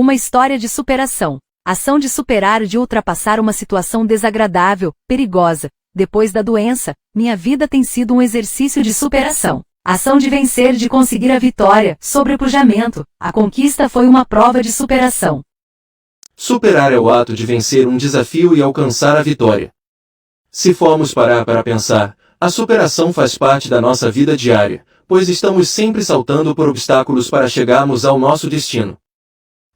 Uma história de superação. Ação de superar ou de ultrapassar uma situação desagradável, perigosa. Depois da doença, minha vida tem sido um exercício de superação. Ação de vencer, de conseguir a vitória, sobrepujamento. A conquista foi uma prova de superação. Superar é o ato de vencer um desafio e alcançar a vitória. Se formos parar para pensar, a superação faz parte da nossa vida diária, pois estamos sempre saltando por obstáculos para chegarmos ao nosso destino.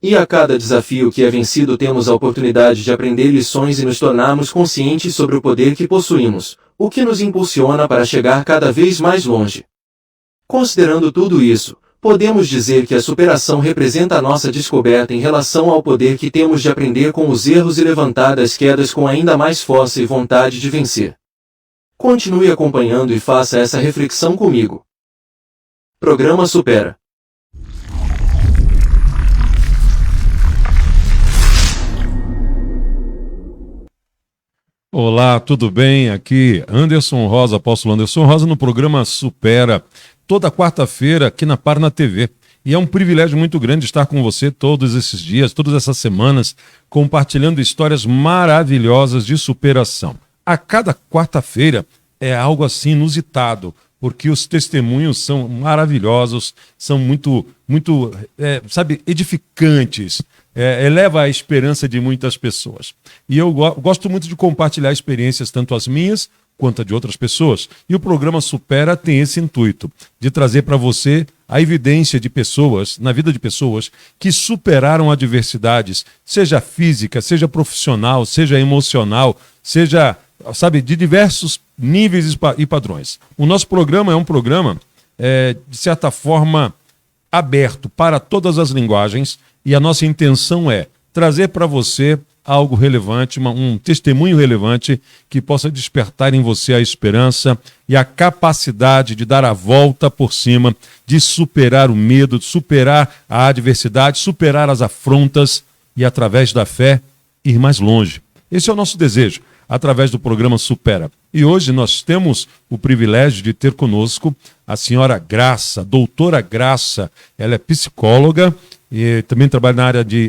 E a cada desafio que é vencido temos a oportunidade de aprender lições e nos tornarmos conscientes sobre o poder que possuímos, o que nos impulsiona para chegar cada vez mais longe. Considerando tudo isso, podemos dizer que a superação representa a nossa descoberta em relação ao poder que temos de aprender com os erros e levantar das quedas com ainda mais força e vontade de vencer. Continue acompanhando e faça essa reflexão comigo. Programa Supera. Olá, tudo bem? Aqui Anderson Rosa, apóstolo Anderson Rosa, no programa Supera, toda quarta-feira aqui na Parna TV. E é um privilégio muito grande estar com você todos esses dias, todas essas semanas, compartilhando histórias maravilhosas de superação. A cada quarta-feira é algo assim inusitado, porque os testemunhos são maravilhosos, são muito edificantes. Eleva a esperança de muitas pessoas. E eu gosto muito de compartilhar experiências, tanto as minhas quanto a de outras pessoas. E o programa Supera tem esse intuito, de trazer para você a evidência de pessoas, na vida de pessoas, que superaram adversidades, seja física, seja profissional, seja emocional, seja, de diversos níveis e padrões. O nosso programa é um programa, de certa forma, aberto para todas as linguagens, e a nossa intenção é trazer para você algo relevante, um testemunho relevante que possa despertar em você a esperança e a capacidade de dar a volta por cima, de superar o medo, de superar a adversidade, superar as afrontas e, através da fé, ir mais longe. Esse é o nosso desejo, através do programa Supera. E hoje nós temos o privilégio de ter conosco a senhora Graça, doutora Graça. Ela é psicóloga e também trabalha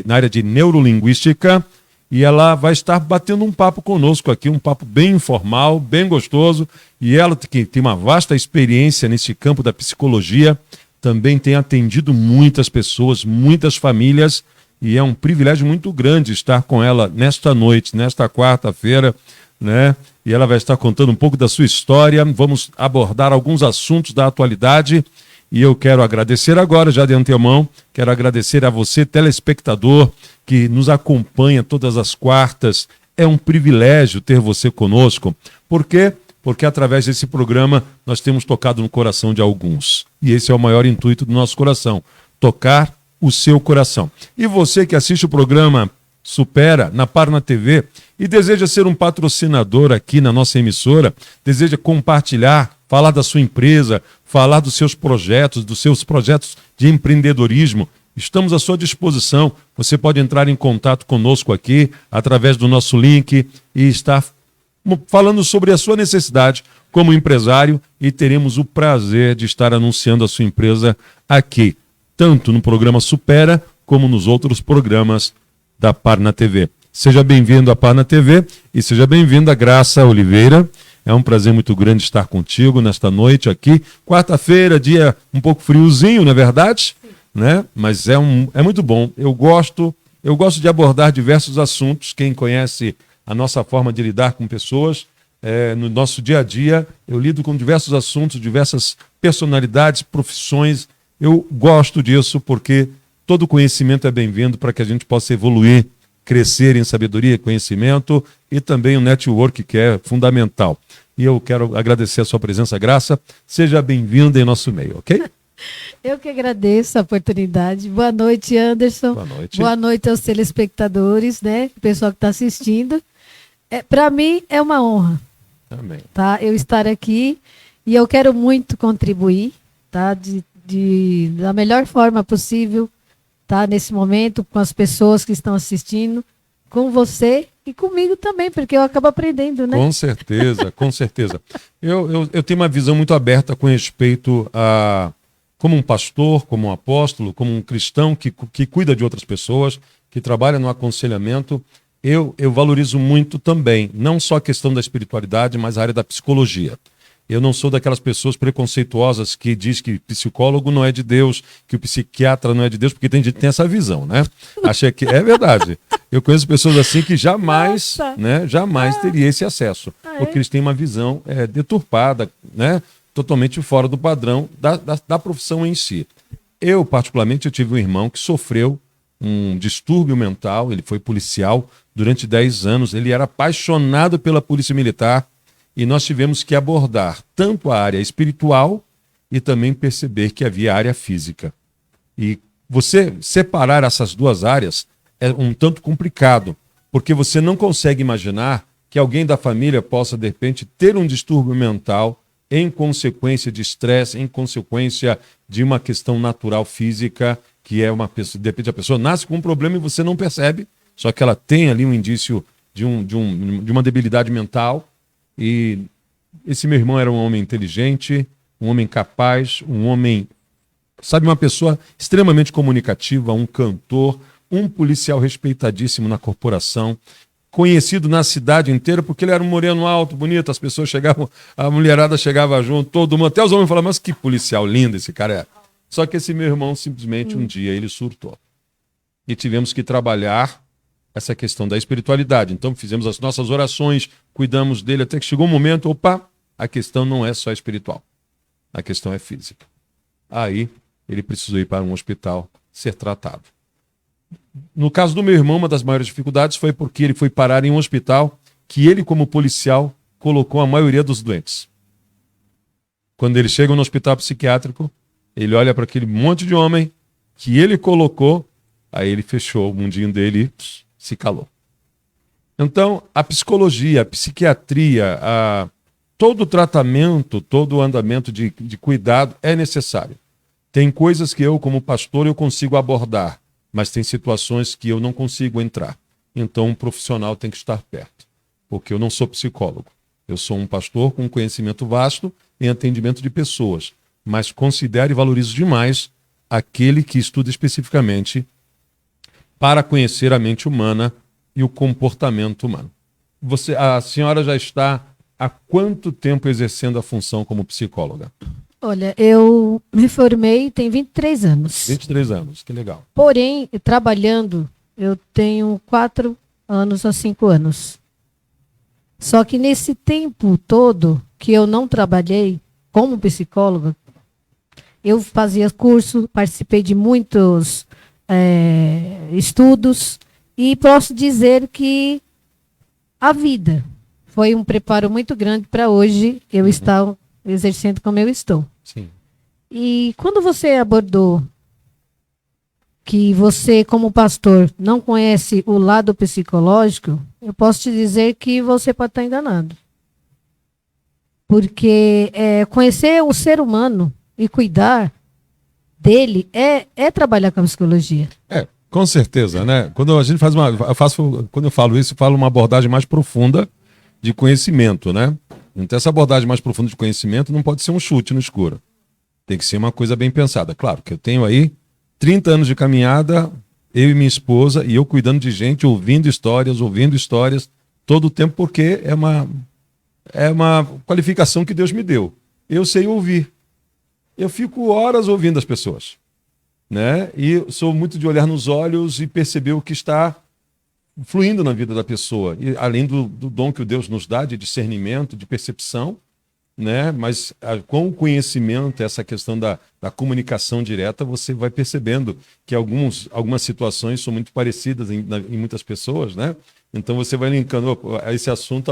na área de neurolinguística, e ela vai estar batendo um papo conosco aqui, um papo bem informal, bem gostoso, e ela que tem uma vasta experiência nesse campo da psicologia, também tem atendido muitas pessoas, muitas famílias, e é um privilégio muito grande estar com ela nesta noite, nesta quarta-feira, né? E ela vai estar contando um pouco da sua história, vamos abordar alguns assuntos da atualidade. E eu quero agradecer agora, já de antemão, quero agradecer a você, telespectador, que nos acompanha todas as quartas. É um privilégio ter você conosco. Por quê? Porque através desse programa nós temos tocado no coração de alguns. E esse é o maior intuito do nosso coração, tocar o seu coração. E você que assiste o programa Supera na Parna TV e deseja ser um patrocinador aqui na nossa emissora, deseja compartilhar, falar da sua empresa, falar dos seus projetos de empreendedorismo, estamos à sua disposição. Você pode entrar em contato conosco aqui, através do nosso link, e estar falando sobre a sua necessidade como empresário, e teremos o prazer de estar anunciando a sua empresa aqui, tanto no programa Supera, como nos outros programas da Parna TV. Seja bem-vindo à Parna TV e seja bem-vinda, Graça Oliveira. É um prazer muito grande estar contigo nesta noite aqui. Quarta-feira, dia um pouco friozinho, não é verdade? Né? Mas é muito bom. Eu gosto de abordar diversos assuntos. Quem conhece a nossa forma de lidar com pessoas, no nosso dia a dia, eu lido com diversos assuntos, diversas personalidades, profissões. Eu gosto disso porque todo conhecimento é bem-vindo para que a gente possa evoluir, crescer em sabedoria, conhecimento e também o network, que é fundamental. E eu quero agradecer a sua presença, Graça. Seja bem-vinda em nosso meio, ok? Eu que agradeço a oportunidade. Boa noite, Anderson. Boa noite. Boa noite aos telespectadores, né? O pessoal que está assistindo. Para mim é uma honra. Amém. Tá? Eu estar aqui e eu quero muito contribuir, tá? Da melhor forma possível, tá? Nesse momento, com as pessoas que estão assistindo, com você e comigo também, porque eu acabo aprendendo, né? Com certeza, com certeza. Eu tenho uma visão muito aberta com respeito como um pastor, como um apóstolo, como um cristão que cuida de outras pessoas, que trabalha no aconselhamento, eu valorizo muito também, não só a questão da espiritualidade, mas a área da psicologia. Eu não sou daquelas pessoas preconceituosas que diz que psicólogo não é de Deus, que o psiquiatra não é de Deus, porque tem gente que tem essa visão, né? Achei que é verdade. Eu conheço pessoas assim que jamais, né, jamais teria esse acesso, porque eles têm uma visão deturpada, né, totalmente fora do padrão da profissão em si. Eu, particularmente, eu tive um irmão que sofreu um distúrbio mental, ele foi policial durante 10 anos, ele era apaixonado pela polícia militar, e nós tivemos que abordar tanto a área espiritual e também perceber que havia área física. E você separar essas duas áreas é um tanto complicado, porque você não consegue imaginar que alguém da família possa, de repente, ter um distúrbio mental em consequência de estresse, em consequência de uma questão natural física, que é uma pessoa, de repente a pessoa nasce com um problema e você não percebe, só que ela tem ali um indício de uma debilidade mental. E esse meu irmão era um homem inteligente, um homem capaz, um homem, sabe, uma pessoa extremamente comunicativa, um cantor, um policial respeitadíssimo na corporação, conhecido na cidade inteira, porque ele era um moreno alto, bonito, as pessoas chegavam, a mulherada chegava junto, todo mundo, até os homens falavam, mas que policial lindo esse cara é. Só que esse meu irmão, simplesmente, um dia, ele surtou. E tivemos que trabalhar essa questão da espiritualidade. Então fizemos as nossas orações, cuidamos dele, até que chegou um momento, opa, a questão não é só espiritual, a questão é física. Aí ele precisou ir para um hospital ser tratado. No caso do meu irmão, uma das maiores dificuldades foi porque ele foi parar em um hospital que ele, como policial, colocou a maioria dos doentes. Quando ele chega no hospital psiquiátrico, ele olha para aquele monte de homem que ele colocou, aí ele fechou o mundinho dele e se calou. Então, a psicologia, a psiquiatria, todo o tratamento, todo o andamento de cuidado é necessário. Tem coisas que eu, como pastor, eu consigo abordar, mas tem situações que eu não consigo entrar. Então, um profissional tem que estar perto, porque eu não sou psicólogo. Eu sou um pastor com conhecimento vasto em atendimento de pessoas, mas considero e valorizo demais aquele que estuda especificamente para conhecer a mente humana e o comportamento humano. A senhora já está há quanto tempo exercendo a função como psicóloga? Olha, eu me formei tem 23 anos. 23 anos, que legal. Porém, trabalhando, eu tenho 4 anos a 5 anos. Só que nesse tempo todo que eu não trabalhei como psicóloga, eu fazia curso, participei de muitos estudos e posso dizer que a vida foi um preparo muito grande para hoje eu estar exercendo como eu estou. Sim. E quando você abordou que você, como pastor, não conhece o lado psicológico, eu posso te dizer que você pode estar enganado. Porque conhecer o ser humano e cuidar dele é trabalhar com a psicologia. Com certeza, né? Quando a gente quando eu falo isso, eu falo uma abordagem mais profunda de conhecimento, né? Então essa abordagem mais profunda de conhecimento não pode ser um chute no escuro. Tem que ser uma coisa bem pensada. Claro que eu tenho aí 30 anos de caminhada, eu e minha esposa, e eu cuidando de gente, ouvindo histórias todo o tempo, porque é uma qualificação que Deus me deu. Eu sei ouvir. Eu fico horas ouvindo as pessoas, né? E sou muito de olhar nos olhos e perceber o que está fluindo na vida da pessoa. E além do dom que Deus nos dá de discernimento, de percepção, né? Mas com o conhecimento, essa questão da comunicação direta, você vai percebendo que algumas situações são muito parecidas em muitas pessoas, né? Então você vai linkando, esse assunto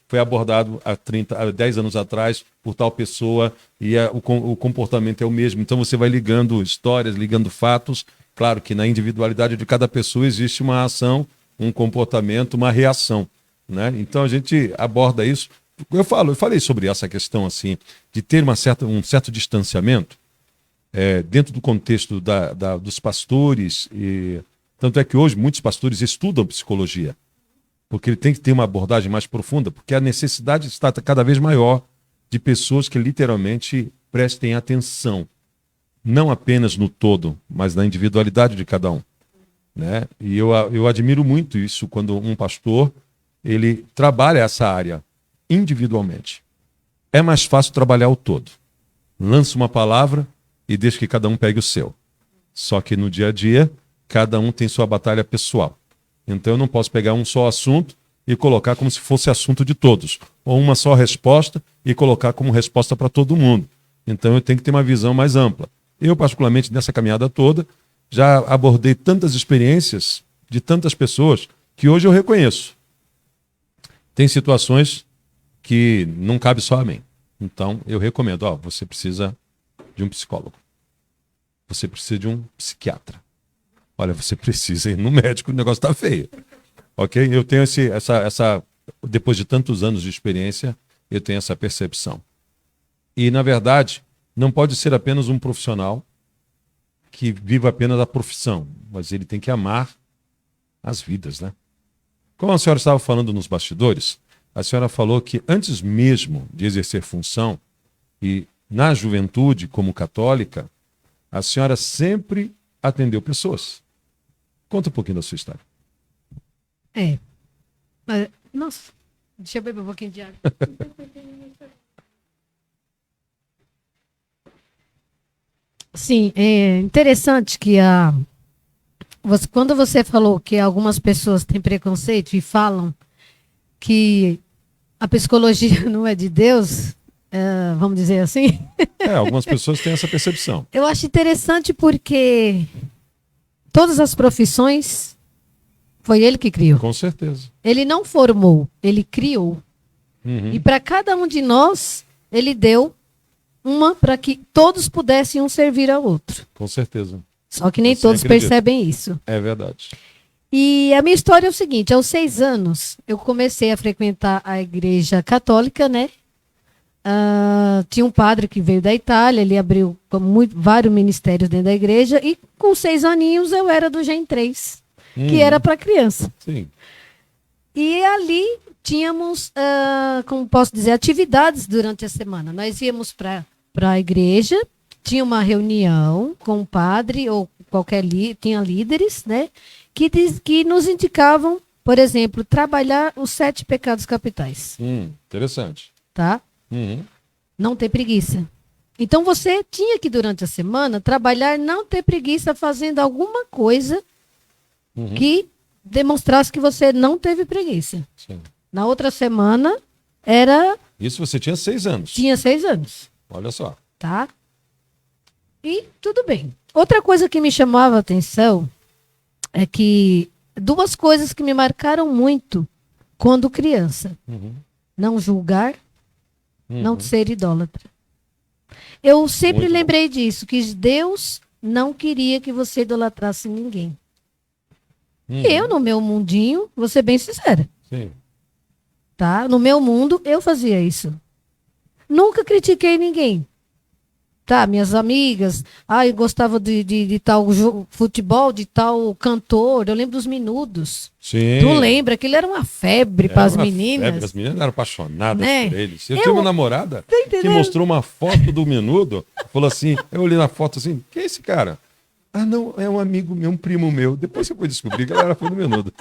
foi abordado há 10 anos atrás por tal pessoa e o comportamento é o mesmo. Então você vai ligando histórias, ligando fatos. Claro que na individualidade de cada pessoa existe uma ação, um comportamento, uma reação, né? Então a gente aborda isso. Eu falei sobre essa questão assim, de ter um certo distanciamento dentro do contexto dos pastores. Tanto é que hoje muitos pastores estudam psicologia, porque ele tem que ter uma abordagem mais profunda, porque a necessidade está cada vez maior de pessoas que literalmente prestem atenção. não apenas no todo, mas na individualidade de cada um, né? E eu admiro muito isso quando um pastor ele trabalha essa área individualmente. É mais fácil trabalhar o todo. Lança uma palavra e deixa que cada um pegue o seu. Só que no dia a dia, cada um tem sua batalha pessoal. Então eu não posso pegar um só assunto e colocar como se fosse assunto de todos. Ou uma só resposta e colocar como resposta para todo mundo. Então eu tenho que ter uma visão mais ampla. Eu, particularmente, nessa caminhada toda, já abordei tantas experiências de tantas pessoas que hoje eu reconheço. Tem situações que não cabe só a mim. Então eu recomendo, você precisa de um psicólogo. Você precisa de um psiquiatra. Olha, você precisa ir no médico, o negócio está feio. Ok? Eu tenho depois de tantos anos de experiência, eu tenho essa percepção. E, na verdade, não pode ser apenas um profissional que viva apenas a profissão, mas ele tem que amar as vidas, né? Como a senhora estava falando nos bastidores, a senhora falou que antes mesmo de exercer função, e na juventude como católica, a senhora sempre atendeu pessoas. Conta um pouquinho da sua história. Nossa, deixa eu beber um pouquinho de água. Sim, é interessante que quando você falou que algumas pessoas têm preconceito e falam que a psicologia não é de Deus, vamos dizer assim. Algumas pessoas têm essa percepção. Eu acho interessante porque todas as profissões foi ele que criou. Com certeza. Ele não formou, ele criou. Uhum. E para cada um de nós, ele deu uma para que todos pudessem um servir ao outro. Com certeza. Só que nem Eu todos acredito. percebem isso. É verdade. E a minha história é o seguinte, aos 6 anos, eu comecei a frequentar a igreja católica, né? Tinha um padre que veio da Itália, ele abriu vários ministérios dentro da igreja, e com 6 aninhos eu era do Gen 3, que era para criança. Sim. E ali tínhamos, como posso dizer, atividades durante a semana. Nós íamos para a igreja, tinha uma reunião com o padre ou tinha líderes, né? Que nos indicavam, por exemplo, trabalhar os 7 pecados capitais. Interessante. Tá? Uhum. Não ter preguiça. Então você tinha que, durante a semana, trabalhar, não ter preguiça, fazendo alguma coisa que demonstrasse que você não teve preguiça. Sim. Na outra semana, era... Isso você tinha 6 anos. Tinha 6 anos. Olha só. Tá? E tudo bem. Outra coisa que me chamava a atenção é que 2 coisas que me marcaram muito quando criança. Não julgar, não ser idólatra. Eu sempre Muito lembrei disso, que Deus não queria que você idolatrasse ninguém. Eu, no meu mundinho, vou ser bem sincera, Sim. tá? No meu mundo, eu fazia isso. Nunca critiquei ninguém. Tá, minhas amigas, eu gostava de tal futebol, de tal cantor, eu lembro dos Menudos. Sim. Tu lembra? Aquilo era uma febre para as Era uma meninas. febre, as meninas eram apaixonadas Né? por eles. Eu tinha uma namorada que entendendo? mostrou uma foto do Menudo, falou assim, eu olhei na foto assim, quem é esse cara? Não, é um amigo meu, um primo meu. Depois você foi descobrir que ela era fã do Menudo.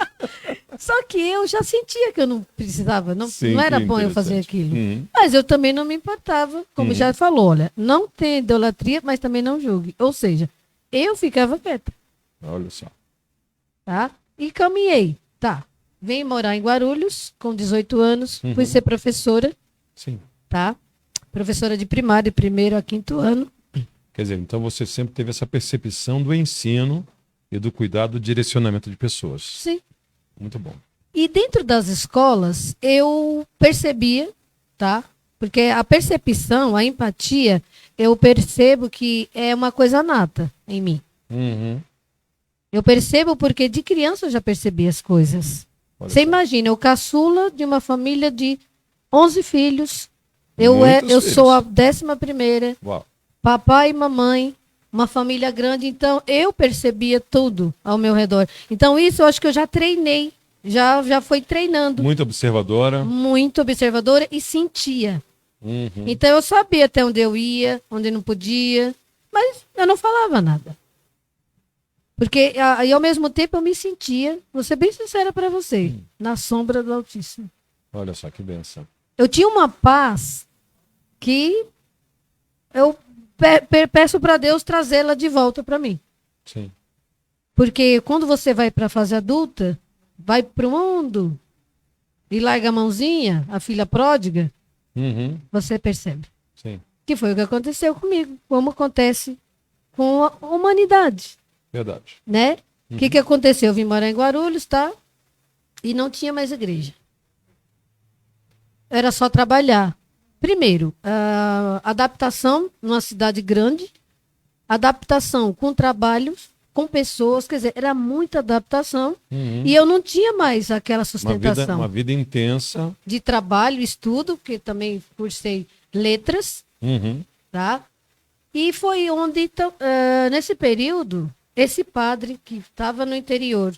Só que eu já sentia que eu não precisava, não era que bom eu fazer interessante. aquilo. Mas eu também não me importava, como já falou, olha, não tem idolatria, mas também não julgue. Ou seja, eu ficava quieta, Olha só. tá? E caminhei, tá? Vim morar em Guarulhos, com 18 anos, fui ser professora, Sim. tá? Professora de primário, de 1º a 5º ano. Quer dizer, então você sempre teve essa percepção do ensino e do cuidado do direcionamento de pessoas. Sim. Muito bom. E dentro das escolas, eu percebia, tá? Porque a percepção, a empatia, eu percebo que é uma coisa nata em mim. Eu percebo porque de criança eu já percebi as coisas. Olha Você só. imagina, eu caçula de uma família de 11 filhos. Eu Muitos sou a filhos. 11ª. Uau. Papai e mamãe, uma família grande. Então, eu percebia tudo ao meu redor. Então, isso eu acho que eu já treinei. Já foi treinando. Muito observadora. Muito observadora e sentia. Então eu sabia até onde eu ia, onde não podia. Mas eu não falava nada. Porque aí, ao mesmo tempo, eu me sentia, vou ser bem sincera para você, na sombra do Altíssimo. Olha só que benção. Eu tinha uma paz que eu peço para Deus trazê-la de volta para mim. Sim. Porque quando você vai para a fase adulta, vai para o mundo e larga a mãozinha, a filha pródiga, Uhum. você percebe. Sim. Que foi o que aconteceu comigo, como acontece com a humanidade, Verdade. né? O que aconteceu? Eu vim morar em Guarulhos, tá? E não tinha mais igreja. Era só trabalhar. Primeiro, adaptação numa cidade grande, adaptação com trabalhos, com pessoas, quer dizer, era muita adaptação e eu não tinha mais aquela sustentação Uma vida intensa. de trabalho, estudo, que também cursei letras, Uhum. tá? E foi onde, então, nesse período, esse padre que estava no interior,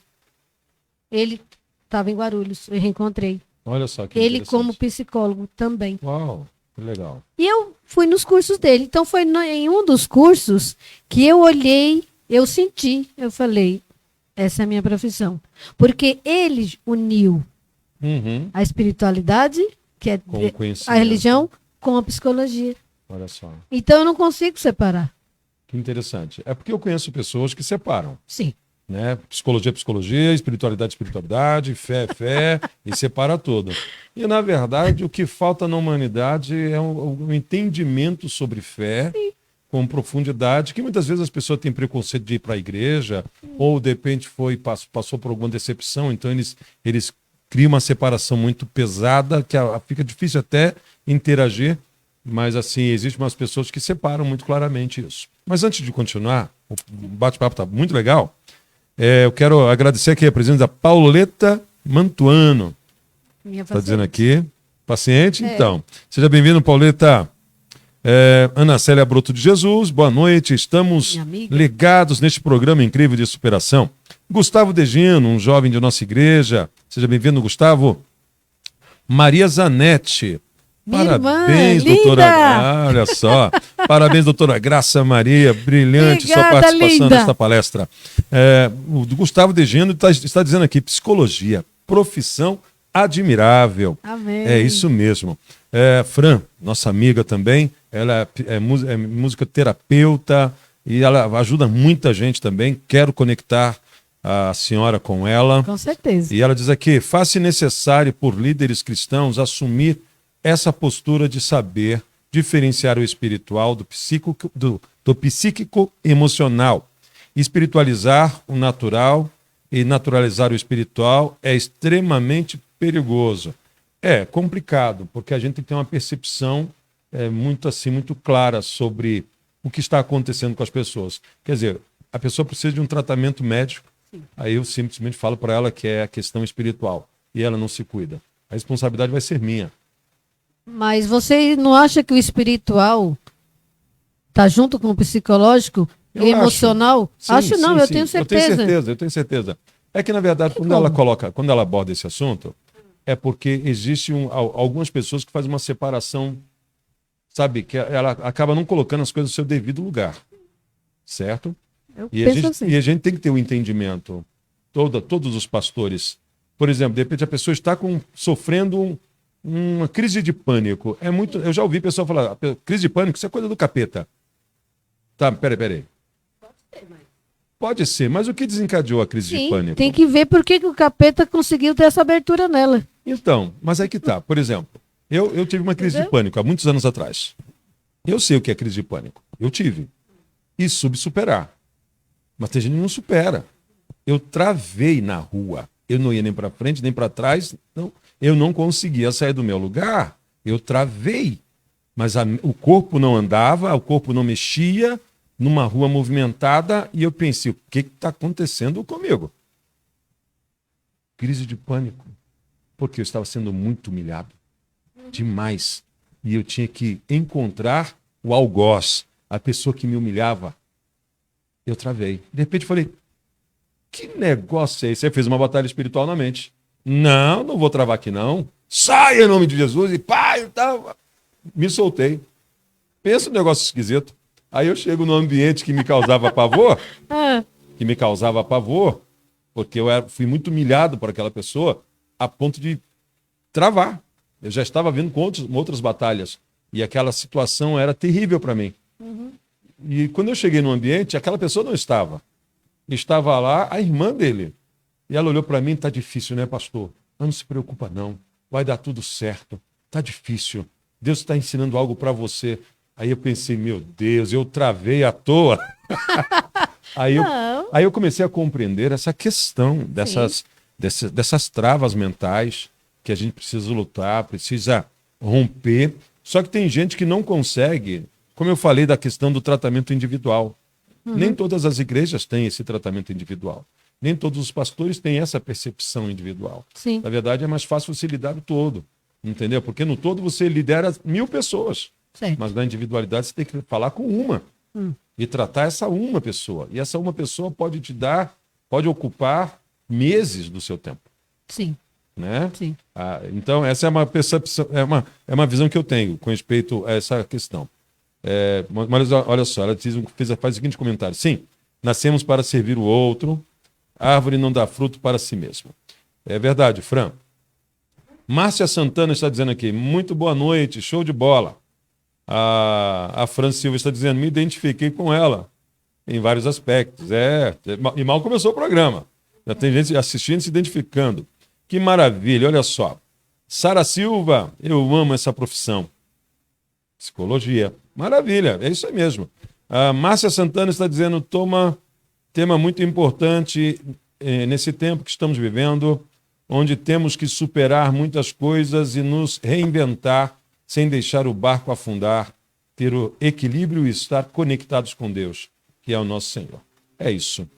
ele estava em Guarulhos, eu reencontrei. Olha só que Ele interessante. como psicólogo também. Uau, que legal. E eu fui nos cursos dele. Então foi em um dos cursos que eu olhei, eu senti, eu falei, essa é a minha profissão. Porque ele uniu Uhum. a espiritualidade, que é Com o conhecimento. a religião, com a psicologia. Olha só. Então eu não consigo separar. Que interessante. É porque eu conheço pessoas que separam, Sim. né? Psicologia é psicologia, espiritualidade é espiritualidade, fé é fé, e separa tudo. E, na verdade, o que falta na humanidade é um entendimento sobre fé com profundidade, que muitas vezes as pessoas têm preconceito de ir para a igreja, ou, de repente, passou por alguma decepção, então eles criam uma separação muito pesada, que fica difícil até interagir, mas, assim, existem umas pessoas que separam muito claramente isso. Mas, antes de continuar, o bate-papo está muito legal. Eu quero agradecer aqui a presença da Pauleta Mantuano. Minha Está dizendo paciente. aqui. Paciente? É. Então. Seja bem-vindo, Pauleta. Ana Célia Broto de Jesus, boa noite. Estamos Minha amiga. ligados neste programa incrível de superação. Gustavo Degino, um jovem de nossa igreja. Seja bem-vindo, Gustavo. Maria Zanetti. Minha Parabéns, irmã, doutora. linda! Olha só. Parabéns, doutora Graça Maria. Brilhante sua Obrigada, participação linda. nesta palestra. O Gustavo Degino está dizendo aqui: psicologia, profissão admirável. Amém. É isso mesmo. Fran, nossa amiga também, ela é musicoterapeuta e ela ajuda muita gente também. Quero conectar a senhora com ela. Com certeza. E ela diz aqui: faz-se necessário por líderes cristãos assumir essa postura de saber diferenciar o espiritual do psíquico emocional. Espiritualizar o natural e naturalizar o espiritual é extremamente perigoso. É complicado, porque a gente tem que ter uma percepção muito clara sobre o que está acontecendo com as pessoas. Quer dizer, a pessoa precisa de um tratamento médico, aí eu simplesmente falo para ela que é a questão espiritual, e ela não se cuida. A responsabilidade vai ser minha. Mas você não acha que o espiritual está junto com o psicológico e Eu emocional? Sim, Acho não, sim, eu sim. tenho certeza. Eu tenho certeza. É que, na verdade, quando ela aborda esse assunto, é porque existe algumas pessoas que fazem uma separação, sabe, que ela acaba não colocando as coisas no seu devido lugar. Certo? Eu E penso assim. a gente tem que ter um entendimento. Todos os pastores. Por exemplo, de repente a pessoa está sofrendo uma crise de pânico. Eu já ouvi pessoa falar: crise de pânico, isso é coisa do capeta. Tá, peraí. Pode ser, mas o que desencadeou a crise de Sim, pânico? tem que ver por que o capeta conseguiu ter essa abertura nela. Então, mas aí que tá. Por exemplo, eu tive uma crise de pânico há muitos anos atrás. Eu sei o que é crise de pânico. Eu tive. E soube superar. Mas tem gente que não supera. Eu travei na rua. Eu não ia nem para frente, nem para trás. Não. Eu não conseguia sair do meu lugar. Eu travei. Mas o corpo não andava, o corpo não mexia, numa rua movimentada, e eu pensei: o que está acontecendo comigo? Crise de pânico. Porque eu estava sendo muito humilhado. Demais. E eu tinha que encontrar o algoz, a pessoa que me humilhava. Eu travei. De repente eu falei: que negócio é esse? Você fez uma batalha espiritual na mente. Não vou travar aqui não. Sai em nome de Jesus e pai e tal. Me soltei. Pensa um negócio esquisito. Aí eu chego num ambiente que me causava pavor, Ah, porque fui muito humilhado por aquela pessoa, a ponto de travar. Eu já estava vendo com outras batalhas. E aquela situação era terrível para mim. E quando eu cheguei no ambiente, aquela pessoa não estava. Estava lá a irmã dele. E ela olhou para mim: tá difícil, né, pastor? Não se preocupa, não. Vai dar tudo certo. Tá difícil. Deus está ensinando algo para você. Aí eu pensei: meu Deus, eu travei à toa. Não. Aí eu comecei a compreender essa questão dessas travas mentais que a gente precisa lutar, precisa romper. Só que tem gente que não consegue, como eu falei da questão do tratamento individual. Nem todas as igrejas têm esse tratamento individual. Nem todos os pastores têm essa percepção individual. Sim. Na verdade, é mais fácil você lidar no todo, entendeu? Porque no todo você lidera 1000 pessoas. Certo. Mas na individualidade você tem que falar com uma e tratar essa uma pessoa. E essa uma pessoa pode ocupar meses do seu tempo, Sim, né? sim. Então essa é uma percepção, é uma visão que eu tenho com respeito a essa questão. Mas olha só, ela faz o seguinte comentário: sim, nascemos para servir o outro, a árvore não dá fruto para si mesma. É verdade, Fran. Márcia Santana está dizendo aqui: muito boa noite, show de bola. A Fran Silva está dizendo: me identifiquei com ela em vários aspectos. E mal começou o programa. Já tem gente assistindo e se identificando. Que maravilha, olha só. Sara Silva, eu amo essa profissão. Psicologia. Maravilha, é isso aí mesmo. A Márcia Santana está dizendo: tema muito importante nesse tempo que estamos vivendo, onde temos que superar muitas coisas e nos reinventar sem deixar o barco afundar, ter o equilíbrio e estar conectados com Deus, que é o nosso Senhor. É isso.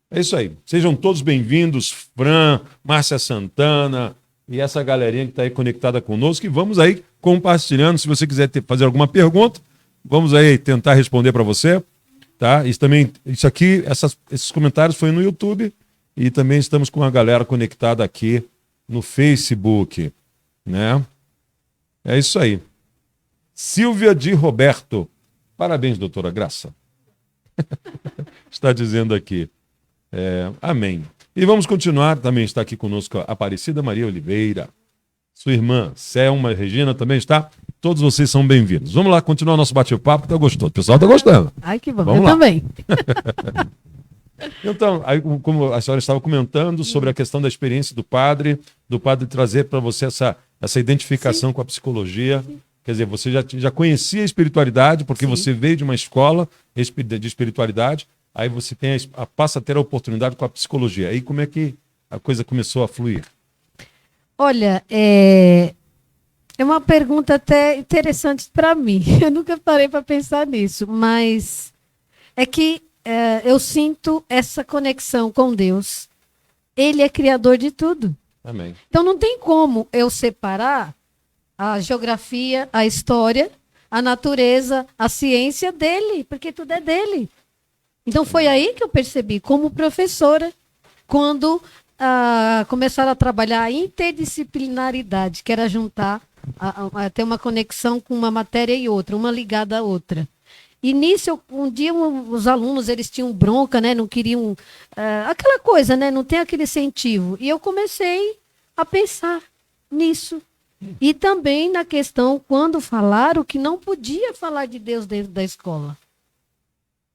É isso aí. Sejam todos bem-vindos, Fran, Márcia Santana e essa galerinha que está aí conectada conosco, e vamos aí compartilhando. Se você quiser fazer alguma pergunta, vamos aí tentar responder para você. Tá? Esses comentários foi no YouTube, e também estamos com a galera conectada aqui no Facebook, né? É isso aí. Silvia de Roberto. Parabéns, doutora Graça. Está dizendo aqui. Amém. E vamos continuar. Também está aqui conosco a Aparecida Maria Oliveira. Sua irmã Selma Regina também está. Todos vocês são bem-vindos. Vamos lá continuar nosso bate-papo. Tá gostoso. O pessoal está gostando. Ai, que bom. Vamos Eu lá. também. Então, aí, como a senhora estava comentando sobre a questão da experiência do padre trazer para você essa identificação com a psicologia. Quer dizer, você já conhecia a espiritualidade, porque você veio de uma escola de espiritualidade, aí você passa a ter a oportunidade com a psicologia. Aí como é que a coisa começou a fluir? Olha, é uma pergunta até interessante para mim. Eu nunca parei para pensar nisso, mas é que eu sinto essa conexão com Deus. Ele é criador de tudo. Amém. Então não tem como eu separar a geografia, a história, a natureza, a ciência dele, porque tudo é dele. Então foi aí que eu percebi, como professora, quando começaram a trabalhar a interdisciplinaridade, que era juntar, ter uma conexão com uma matéria e outra, uma ligada à outra. E nisso, um dia os alunos, eles tinham bronca, né? Não queriam, aquela coisa, né? Não tem aquele incentivo. E eu comecei a pensar nisso. E também na questão, quando falaram que não podia falar de Deus dentro da escola.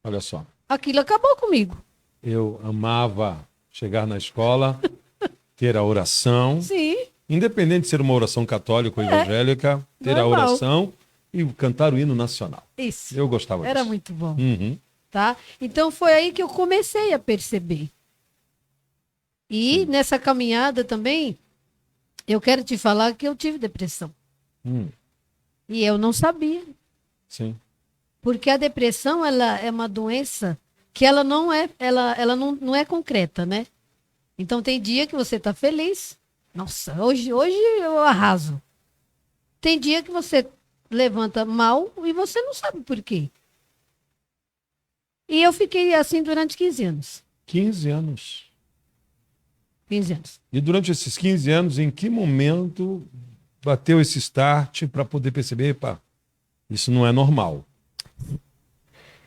Olha só. Aquilo acabou comigo. Eu amava chegar na escola, ter a oração. Sim. Independente de ser uma oração católica ou evangélica, ter a normal. oração e cantar o hino nacional. Isso. Eu gostava Era disso. muito bom. Uhum. Tá? Então foi aí que eu comecei a perceber. E nessa caminhada também, eu quero te falar que eu tive depressão. E eu não sabia. Sim. Porque a depressão, ela é uma doença que ela não não é concreta, né? Então tem dia que você tá feliz. Nossa, hoje eu arraso. Tem dia que você levanta mal e você não sabe por quê. E eu fiquei assim durante 15 anos. 15 anos. 15 anos. E durante esses 15 anos, em que momento bateu esse start para poder perceber, pá, isso não é normal?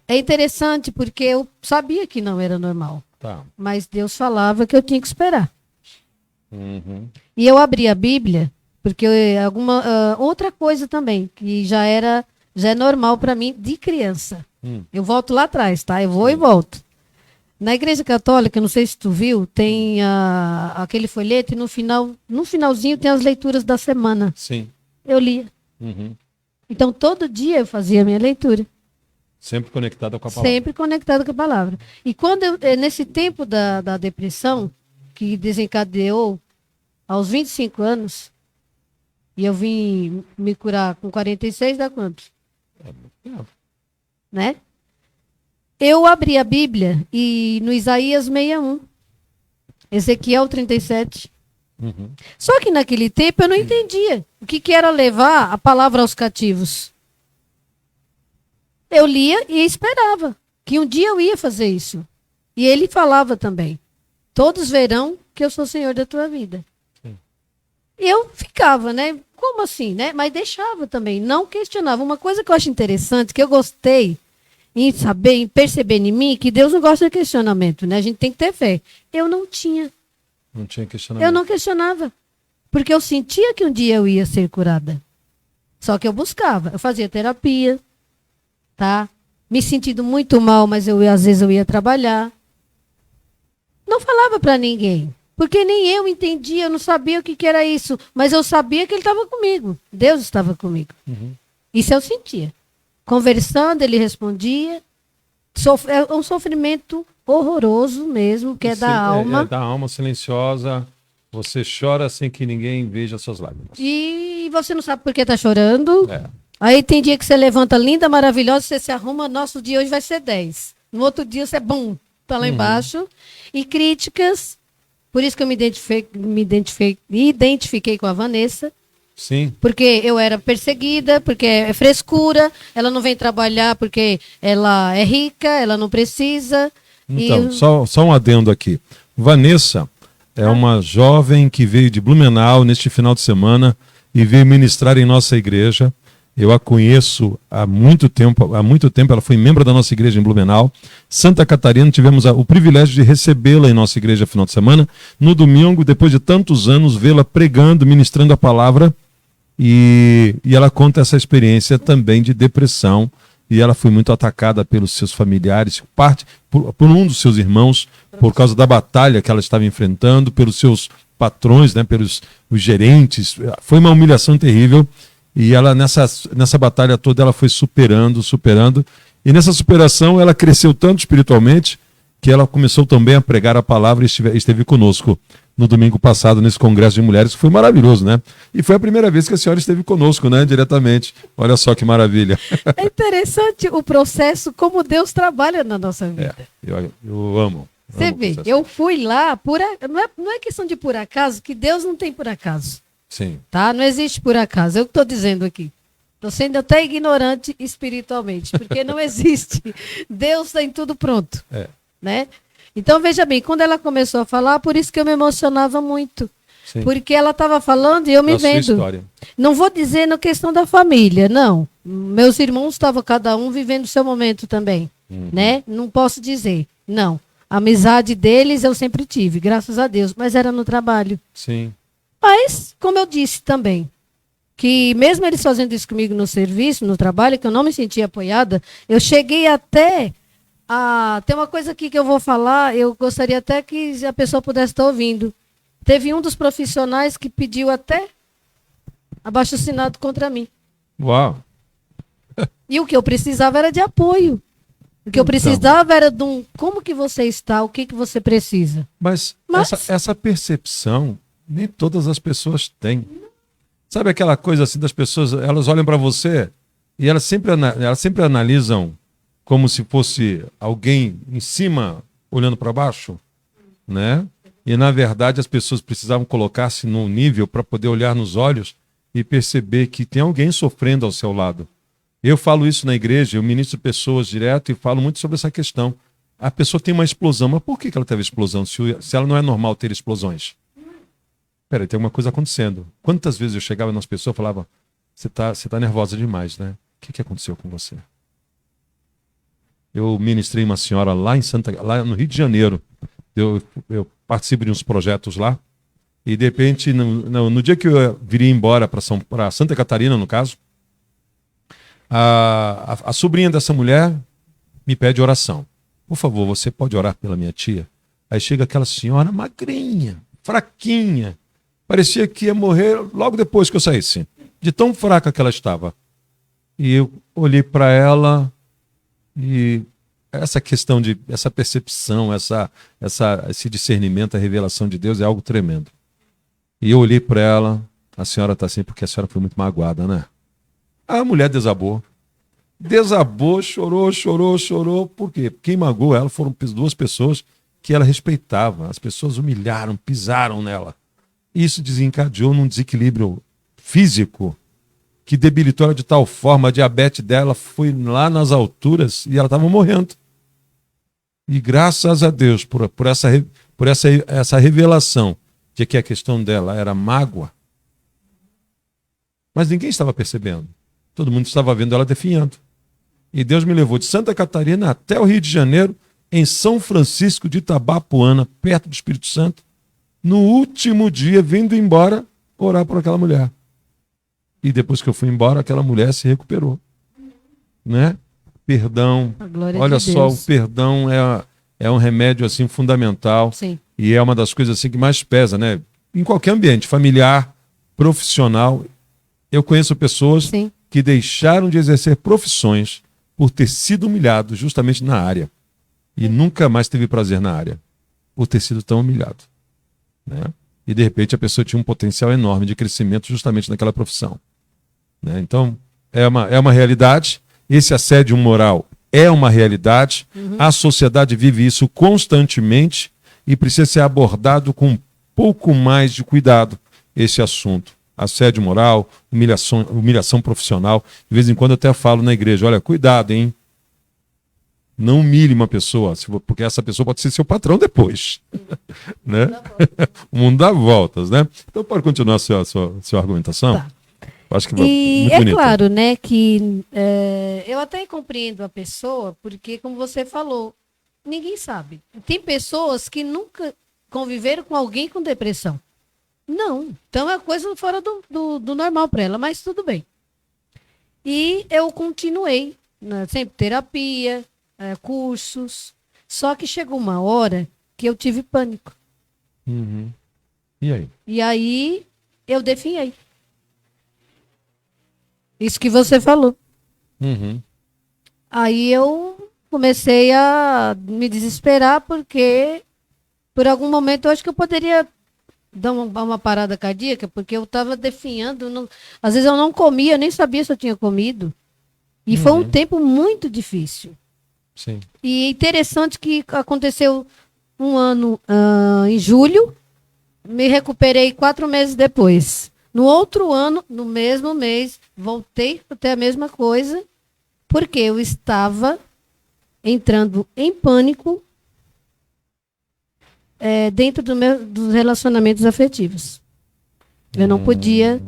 É interessante porque eu sabia que não era normal, Tá. mas Deus falava que eu tinha que esperar. Uhum. E eu abri a Bíblia, porque outra coisa também, que já é normal para mim de criança. Eu volto lá atrás, tá? Eu vou e volto. Na Igreja Católica, não sei se tu viu, tem aquele folheto e no finalzinho tem as leituras da semana. Sim. Eu lia. Uhum. Então, todo dia eu fazia a minha leitura. Sempre conectada com a palavra. Sempre conectada com a palavra. E quando nesse tempo da depressão, que desencadeou aos 25 anos, e eu vim me curar com 46, dá quanto? É. Né? Eu abri a Bíblia e no Isaías 61, Ezequiel 37. Uhum. Só que naquele tempo eu não entendia o que era levar a palavra aos cativos. Eu lia e esperava que um dia eu ia fazer isso. E ele falava também: todos verão que eu sou Senhor da tua vida. Sim. E eu ficava, né? Como assim, né? Mas deixava também, não questionava. Uma coisa que eu acho interessante, que eu gostei em saber, em perceber em mim, que Deus não gosta de questionamento, né? A gente tem que ter fé. Eu não tinha. Não tinha questionamento. Eu não questionava. Porque eu sentia que um dia eu ia ser curada. Só que eu buscava. Eu fazia terapia, tá? Me sentindo muito mal, mas às vezes eu ia trabalhar. Não falava para ninguém. Porque nem eu entendia, eu não sabia o que era isso. Mas eu sabia que ele estava comigo. Deus estava comigo. Uhum. Isso eu sentia. Conversando, ele respondia. É um sofrimento horroroso mesmo, que é da alma. É da alma silenciosa. Você chora sem que ninguém veja suas lágrimas. E você não sabe por que está chorando. É. Aí tem dia que você levanta linda, maravilhosa, você se arruma, nosso dia hoje vai ser 10. No outro dia você, bum, tá lá embaixo. E críticas, por isso que eu me identifiquei com a Vanessa, Sim. porque eu era perseguida, porque é frescura, ela não vem trabalhar porque ela é rica, ela não precisa. Então, só um adendo aqui. Vanessa é uma jovem que veio de Blumenau neste final de semana e veio ministrar em nossa igreja. Eu a conheço há muito tempo, ela foi membro da nossa igreja em Blumenau. Santa Catarina, tivemos o privilégio de recebê-la em nossa igreja no final de semana. No domingo, depois de tantos anos, vê-la pregando, ministrando a palavra, e ela conta essa experiência também de depressão, e ela foi muito atacada pelos seus familiares, por um dos seus irmãos, por causa da batalha que ela estava enfrentando, pelos seus patrões, né, pelos os gerentes. Foi uma humilhação terrível. E ela, nessa batalha toda, ela foi superando. E nessa superação, ela cresceu tanto espiritualmente que ela começou também a pregar a palavra e esteve conosco no domingo passado, nesse congresso de mulheres, que foi maravilhoso, né? E foi a primeira vez que a senhora esteve conosco, né? Diretamente. Olha só que maravilha. É interessante o processo, como Deus trabalha na nossa vida. Eu amo. Você vê, eu fui lá, não é questão de por acaso, que Deus não tem por acaso. Sim. Tá? Não existe por acaso. Eu estou dizendo aqui. Estou sendo até ignorante espiritualmente, porque não existe. Deus tem tudo pronto. Né? Então, veja bem, quando ela começou a falar, por isso que eu me emocionava muito. Sim. Porque ela estava falando e eu me vendo. História. Não vou dizer na questão da família, não. Meus irmãos estavam cada um vivendo o seu momento também. Né? Não posso dizer. Não. A amizade deles eu sempre tive, graças a Deus. Mas era no trabalho. Sim. Mas, como eu disse também, que mesmo eles fazendo isso comigo no serviço, no trabalho, que eu não me sentia apoiada, eu cheguei até a... Tem uma coisa aqui que eu vou falar, eu gostaria até que a pessoa pudesse estar ouvindo. Teve um dos profissionais que pediu até abaixo-assinado contra mim. Uau! E o que eu precisava era de apoio. O que eu precisava era de um... Como que você está? O que você precisa? Mas... Essa percepção... Nem todas as pessoas têm. Sabe aquela coisa assim das pessoas, elas olham para você e elas sempre analisam como se fosse alguém em cima olhando para baixo, né? E na verdade as pessoas precisavam colocar-se num nível para poder olhar nos olhos e perceber que tem alguém sofrendo ao seu lado. Eu falo isso na igreja, eu ministro pessoas direto e falo muito sobre essa questão. A pessoa tem uma explosão, mas por que ela teve explosão se ela não é normal ter explosões? Peraí, tem alguma coisa acontecendo. Quantas vezes eu chegava nas pessoas e falava, você tá nervosa demais, né? O que aconteceu com você? Eu ministrei uma senhora lá no Rio de Janeiro. Eu participo de uns projetos lá. E de repente, no dia que eu viria embora para Santa Catarina, no caso, a sobrinha dessa mulher me pede oração. Por favor, você pode orar pela minha tia? Aí chega aquela senhora magrinha, fraquinha. Parecia que ia morrer logo depois que eu saísse. De tão fraca que ela estava. E eu olhei para ela e essa questão essa percepção, esse discernimento, a revelação de Deus é algo tremendo. E eu olhei para ela, a senhora está assim porque a senhora foi muito magoada, né? A mulher desabou. Desabou, chorou. Por quê? Quem magoou ela foram duas pessoas que ela respeitava. As pessoas humilharam, pisaram nela. Isso desencadeou num desequilíbrio físico que debilitou ela de tal forma, a diabetes dela foi lá nas alturas e ela estava morrendo. E graças a Deus por essa revelação de que a questão dela era mágoa, mas ninguém estava percebendo. Todo mundo estava vendo ela definhando. E Deus me levou de Santa Catarina até o Rio de Janeiro, em São Francisco de Itabapoana, perto do Espírito Santo, no último dia, vindo embora, orar por aquela mulher. E depois que eu fui embora, aquela mulher se recuperou. Né? Perdão. Olha só, o perdão é um remédio assim fundamental. Sim. E é uma das coisas assim que mais pesa, né? Em qualquer ambiente, familiar, profissional. Eu conheço pessoas Sim. que deixaram de exercer profissões por ter sido humilhado justamente na área. E nunca mais teve prazer na área, por ter sido tão humilhado. Né? E de repente a pessoa tinha um potencial enorme de crescimento justamente naquela profissão. Né? Então, é uma realidade. Esse assédio moral é uma realidade. A sociedade vive isso constantemente e precisa ser abordado com um pouco mais de cuidado esse assunto. Assédio moral, humilhação profissional. De vez em quando eu até falo na igreja, olha, cuidado, hein? Não humilhe uma pessoa, porque essa pessoa pode ser seu patrão depois. Né? O mundo dá voltas, né? Então pode continuar a sua argumentação? Tá. Acho que E muito é bonito. claro, né, que eu até compreendo a pessoa, porque como você falou, ninguém sabe. Tem pessoas que nunca conviveram com alguém com depressão. Não. Então é coisa fora do normal para ela, mas tudo bem. E eu continuei, né, sempre terapia, cursos. Só que chegou uma hora que eu tive pânico. Uhum. E aí? E aí eu definhei. Isso que você falou. Uhum. Aí eu comecei a me desesperar porque por algum momento eu acho que eu poderia dar uma parada cardíaca, porque eu estava definhando. Às vezes eu não comia, nem sabia se eu tinha comido. E foi um tempo muito difícil. Sim. E interessante que aconteceu um ano em julho, me recuperei 4 meses depois. No outro ano, no mesmo mês, voltei a ter a mesma coisa, porque eu estava entrando em pânico dentro dos relacionamentos afetivos. Eu não podia,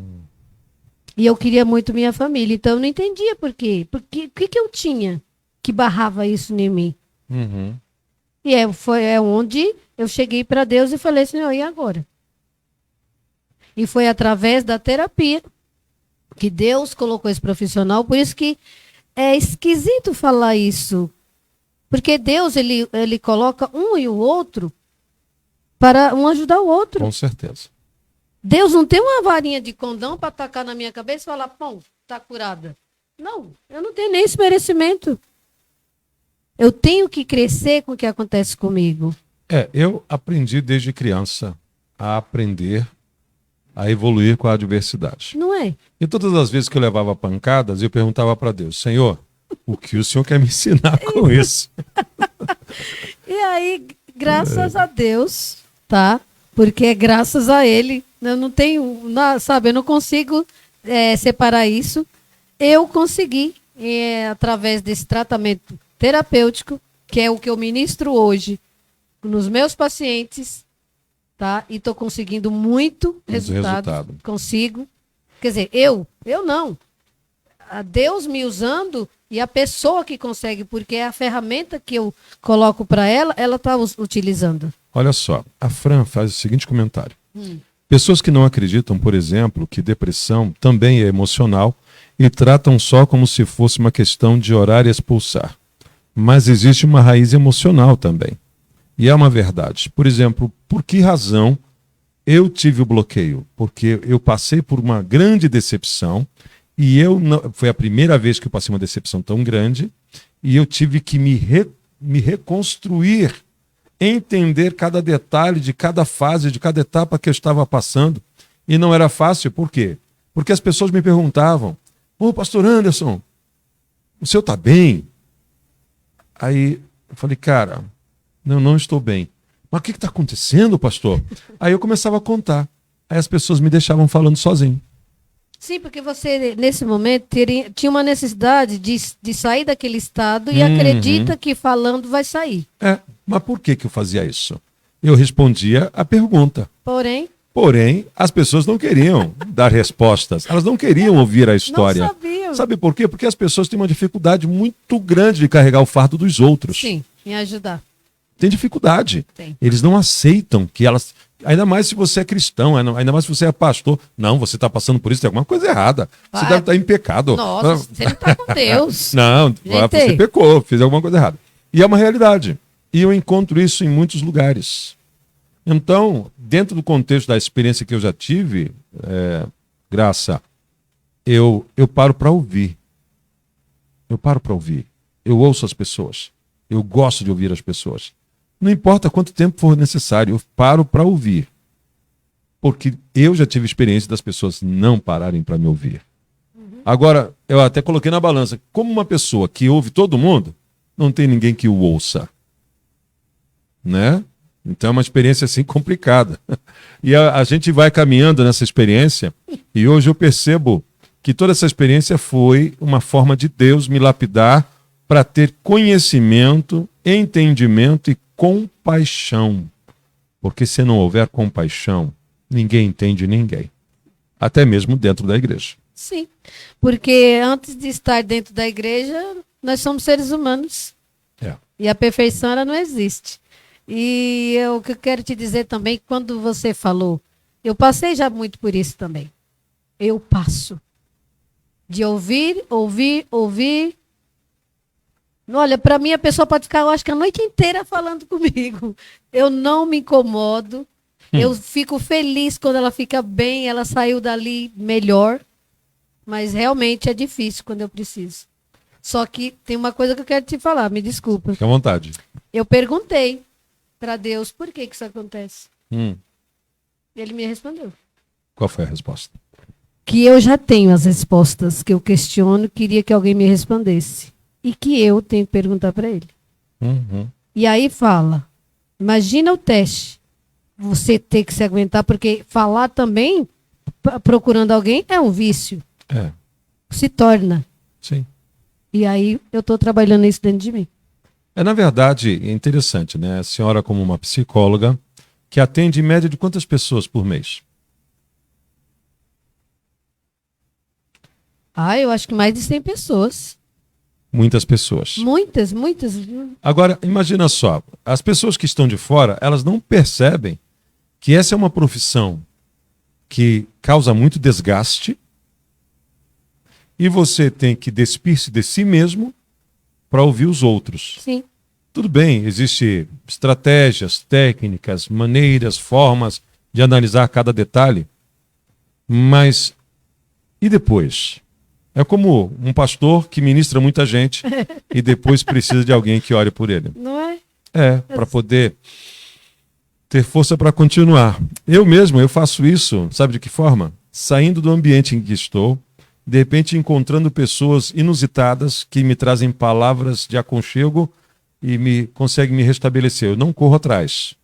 e eu queria muito minha família, então eu não entendia por quê. Porque o que eu tinha que barrava isso em mim? Uhum. E foi onde eu cheguei para Deus e falei, Senhor, e agora? E foi através da terapia que Deus colocou esse profissional. Por isso que é esquisito falar isso. Porque Deus, ele coloca um e o outro para um ajudar o outro. Com certeza. Deus não tem uma varinha de condão para tacar na minha cabeça e falar, pão, tá curada. Não, eu não tenho nem esse merecimento. Eu tenho que crescer com o que acontece comigo. Eu aprendi desde criança a aprender a evoluir com a adversidade. Não é? E todas as vezes que eu levava pancadas, eu perguntava para Deus, Senhor, o que o Senhor quer me ensinar com isso? E aí, graças a Deus, tá? Porque é graças a Ele. Eu não tenho, sabe, eu não consigo separar isso. Eu consegui, através desse tratamento terapêutico, que é o que eu ministro hoje nos meus pacientes, tá? E estou conseguindo muito resultado. Consigo. Quer dizer, eu não. A Deus me usando E a pessoa que consegue, porque é a ferramenta que eu coloco para ela, ela está utilizando. Olha só, a Fran faz o seguinte comentário. Pessoas que não acreditam, por exemplo, que depressão também é emocional e tratam só como se fosse uma questão de orar e expulsar. Mas existe uma raiz emocional também. E é uma verdade. Por exemplo, por que razão eu tive o bloqueio? Porque eu passei por uma grande decepção e foi a primeira vez que eu passei uma decepção tão grande e eu tive que me reconstruir, entender cada detalhe de cada fase, de cada etapa que eu estava passando. E não era fácil, por quê? Porque as pessoas me perguntavam: ô, pastor Anderson, o senhor está bem? Aí eu falei: cara, não estou bem. Mas o que está acontecendo, pastor? Aí eu começava a contar. Aí as pessoas me deixavam falando sozinho. Sim, porque você, nesse momento, tinha uma necessidade de sair daquele estado e acredita que falando vai sair. Mas por que eu fazia isso? Eu respondia a pergunta. Porém, as pessoas não queriam dar respostas. Elas não queriam ouvir a história. Não sabiam. Sabe por quê? Porque as pessoas têm uma dificuldade muito grande de carregar o fardo dos outros. Sim, em ajudar. Tem dificuldade. Tem. Eles não aceitam que elas... Ainda mais se você é cristão, ainda mais se você é pastor. Não, você está passando por isso, tem alguma coisa errada. Você deve estar em pecado. Nossa, você não está com Deus. Não, você pecou, fez alguma coisa errada. E é uma realidade. E eu encontro isso em muitos lugares. Então, dentro do contexto da experiência que eu já tive, Graça, eu paro para ouvir. Eu paro para ouvir. Eu ouço as pessoas. Eu gosto de ouvir as pessoas. Não importa quanto tempo for necessário, eu paro para ouvir. Porque eu já tive experiência das pessoas não pararem para me ouvir. Agora, eu até coloquei na balança, como uma pessoa que ouve todo mundo, não tem ninguém que o ouça. Né? Então é uma experiência assim complicada. E a gente vai caminhando nessa experiência, e hoje eu percebo que toda essa experiência foi uma forma de Deus me lapidar para ter conhecimento, entendimento e compaixão. Porque se não houver compaixão, ninguém entende ninguém. Até mesmo dentro da igreja. Sim, porque antes de estar dentro da igreja, nós somos seres humanos. E a perfeição ela não existe. E o que eu quero te dizer também, quando você falou, eu passei já muito por isso também. Eu passo. De ouvir. Olha, para mim a pessoa pode ficar, eu acho que a noite inteira falando comigo. Eu não me incomodo. Eu fico feliz quando ela fica bem, ela saiu dali melhor. Mas realmente é difícil quando eu preciso. Só que tem uma coisa que eu quero te falar, me desculpa. Fique à vontade. Eu perguntei para Deus por que isso acontece. Ele me respondeu. Qual foi a resposta? Que eu já tenho as respostas que eu questiono, queria que alguém me respondesse. E que eu tenho que perguntar para ele. E aí fala, imagina o teste. Você ter que se aguentar, porque falar também, procurando alguém, é um vício. Se torna. Sim. E aí eu estou trabalhando isso dentro de mim. Na verdade, é interessante, né? A senhora como uma psicóloga que atende em média de quantas pessoas por mês? Eu acho que mais de 100 pessoas. Muitas pessoas. Muitas. Agora, imagina só, as pessoas que estão de fora, elas não percebem que essa é uma profissão que causa muito desgaste e você tem que despir-se de si mesmo para ouvir os outros. Sim. Tudo bem, existem estratégias, técnicas, maneiras, formas de analisar cada detalhe, mas e depois? É como um pastor que ministra muita gente e depois precisa de alguém que ore por ele. Não é? Para poder ter força para continuar. Eu faço isso, sabe de que forma? Saindo do ambiente em que estou, de repente encontrando pessoas inusitadas que me trazem palavras de aconchego e conseguem me restabelecer. Eu não corro atrás.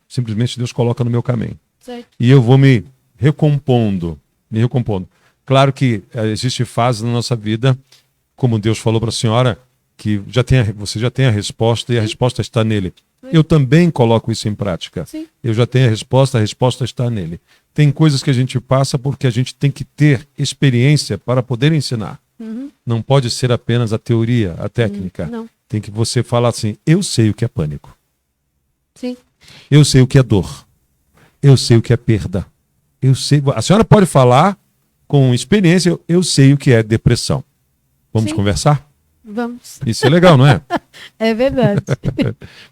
Simplesmente Deus coloca no meu caminho. Certo. E eu vou me recompondo. Claro que existe fase na nossa vida, como Deus falou para a senhora, que você já tem a resposta e a resposta está nele. Eu também coloco isso em prática. Sim. Eu já tenho a resposta está nele. Tem coisas que a gente passa porque a gente tem que ter experiência para poder ensinar. Não pode ser apenas a teoria, a técnica. Não. Tem que você falar assim, eu sei o que é pânico. Sim. Eu sei o que é dor. Eu sei o que é perda. Eu sei. A senhora pode falar com experiência, eu sei o que é depressão. Vamos Sim. conversar? Vamos. Isso é legal, não é? É verdade.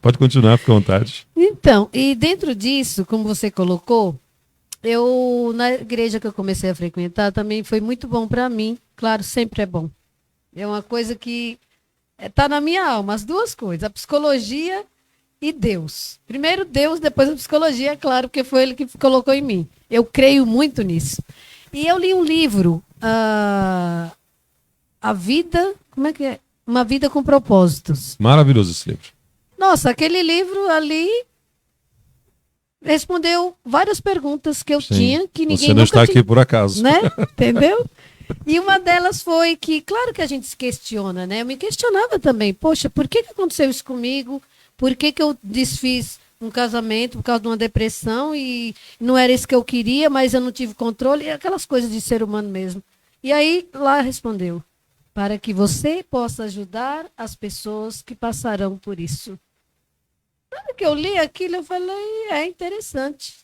Pode continuar, fica à vontade. Então, e dentro disso, como você colocou, na igreja que eu comecei a frequentar também foi muito bom para mim. Claro, sempre é bom. É uma coisa que está na minha alma, as duas coisas, a psicologia e Deus. Primeiro Deus, depois a psicologia, é claro, porque foi ele que colocou em mim. Eu creio muito nisso. E eu li um livro, A Vida, como é que é? Uma Vida com Propósitos. Maravilhoso esse livro. Nossa, aquele livro ali respondeu várias perguntas que eu Sim. tinha, que ninguém Você não nunca está tinha, aqui por acaso. né? Entendeu? E uma delas foi que, claro que a gente se questiona, né? Eu me questionava também. Poxa, por que aconteceu isso comigo? Por que eu desfiz um casamento por causa de uma depressão e não era isso que eu queria, mas eu não tive controle? Aquelas coisas de ser humano mesmo. E aí, lá respondeu, para que você possa ajudar as pessoas que passarão por isso. Na hora que eu li aquilo, eu falei, é interessante.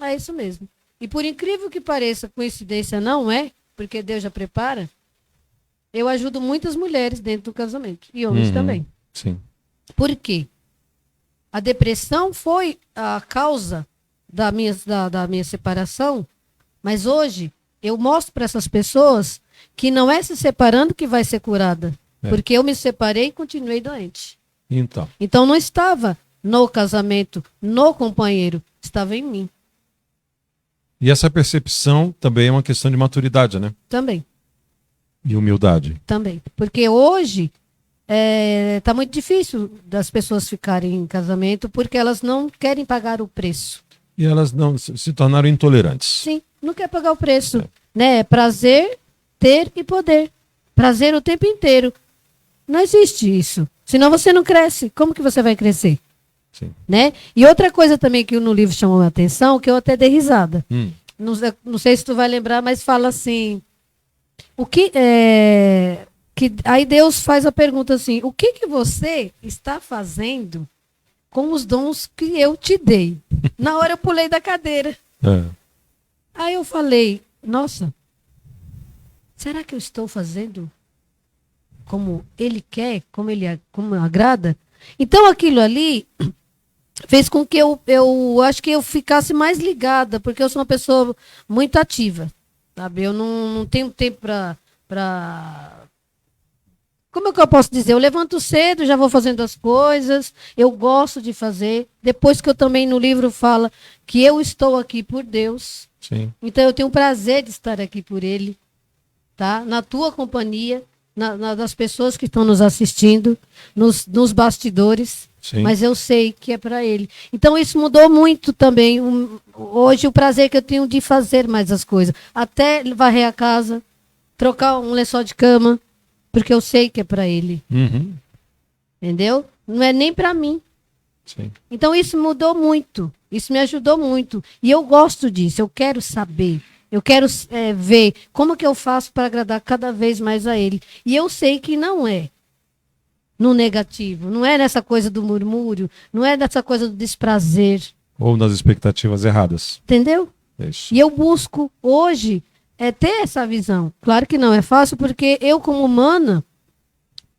É isso mesmo. E por incrível que pareça, coincidência não é, porque Deus já prepara, eu ajudo muitas mulheres dentro do casamento. E homens também. Sim. Por quê? A depressão foi a causa da minha separação, mas hoje eu mostro para essas pessoas que não é se separando que vai ser curada. Porque eu me separei e continuei doente. Então não estava no casamento, no companheiro, estava em mim. E essa percepção também é uma questão de maturidade, né? Também. E humildade. Também. Porque hoje está muito difícil das pessoas ficarem em casamento porque elas não querem pagar o preço. E elas não se tornaram intolerantes. Sim, não quer pagar o preço. Né? Prazer, ter e poder. Prazer o tempo inteiro. Não existe isso. Senão você não cresce. Como que você vai crescer? Sim. Né? E outra coisa também que no livro chamou a atenção, que eu até dei risada. Não sei se tu vai lembrar, mas fala assim, aí Deus faz a pergunta assim, o que você está fazendo com os dons que eu te dei? Na hora eu pulei da cadeira. Aí eu falei, nossa, será que eu estou fazendo como ele quer, como agrada? Então aquilo ali fez com que eu acho que eu ficasse mais ligada, porque eu sou uma pessoa muito ativa, sabe? Eu não tenho tempo para... Como é que eu posso dizer? Eu levanto cedo, já vou fazendo as coisas, eu gosto de fazer. Depois que eu também no livro fala que eu estou aqui por Deus. Sim. Então eu tenho o prazer de estar aqui por Ele, tá? Na tua companhia, das pessoas que estão nos assistindo, nos bastidores. Sim. Mas eu sei que é para Ele. Então isso mudou muito também. Hoje o prazer que eu tenho de fazer mais as coisas. Até varrer a casa, trocar um lençol de cama, porque eu sei que é para Ele. Entendeu? Não é nem para mim. Sim. Então isso mudou muito. Isso me ajudou muito. E eu gosto disso. Eu quero saber. Eu quero ver como que eu faço para agradar cada vez mais a Ele. E eu sei que não é no negativo. Não é nessa coisa do murmúrio. Não é nessa coisa do desprazer. Ou nas expectativas erradas. Entendeu? Isso. E eu busco hoje ter essa visão. Claro que não é fácil, porque eu, como humana,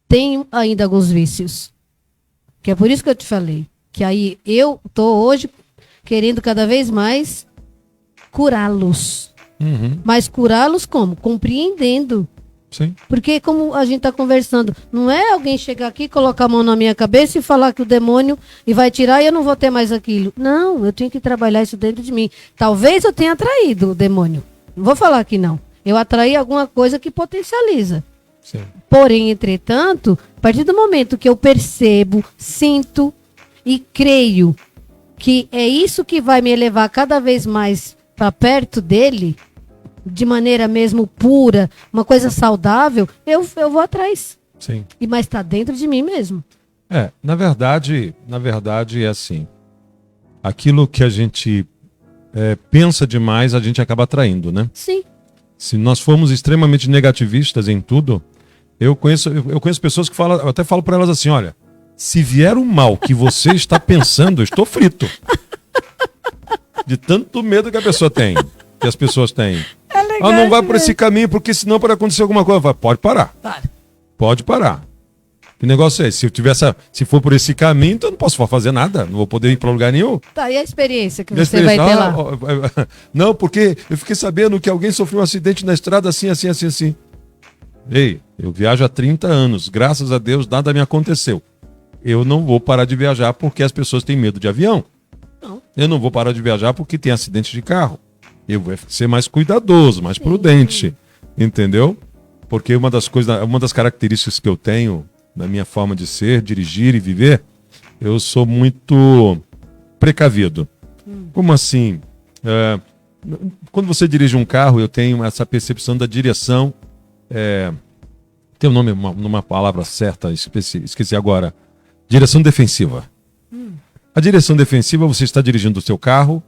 tenho ainda alguns vícios. Que é por isso que eu te falei. Que aí eu estou hoje querendo cada vez mais curá-los. Mas curá-los como? Compreendendo. Sim. Porque como a gente está conversando, não é alguém chegar aqui, colocar a mão na minha cabeça e falar que o demônio e vai tirar e eu não vou ter mais aquilo. Não, eu tenho que trabalhar isso dentro de mim. Talvez eu tenha atraído o demônio. Não vou falar que não. Eu atraí alguma coisa que potencializa. Sim. Porém, entretanto, a partir do momento que eu percebo, sinto e creio que é isso que vai me elevar cada vez mais para perto dele, de maneira mesmo pura, uma coisa saudável, eu vou atrás. Sim. Mas está dentro de mim mesmo. Na verdade é assim. Aquilo que a gente pensa demais, a gente acaba atraindo, né? Sim. Se nós formos extremamente negativistas em tudo, eu conheço pessoas que falam, eu até falo para elas assim, olha, se vier o mal que você está pensando, eu estou frito. De tanto medo que a pessoa tem, que as pessoas têm. É legal, Não vai por esse caminho, porque senão pode acontecer alguma coisa. Falo, pode parar. Para. Pode parar. Que negócio é esse? Se for por esse caminho, então eu não posso fazer nada. Não vou poder ir para lugar nenhum. Tá, e a experiência que Minha você vai ter lá? Não, porque eu fiquei sabendo que alguém sofreu um acidente na estrada assim. Ei, eu viajo há 30 anos. Graças a Deus, nada me aconteceu. Eu não vou parar de viajar porque as pessoas têm medo de avião. Não. Eu não vou parar de viajar porque tem acidente de carro. Eu vou ser mais cuidadoso, mais prudente. Entendeu? Porque uma das características que eu tenho na minha forma de ser, dirigir e viver, eu sou muito precavido. Como assim? Quando você dirige um carro, eu tenho essa percepção da direção. Tem um nome, numa palavra certa, esqueci agora. Direção defensiva. A direção defensiva, você está dirigindo o seu carro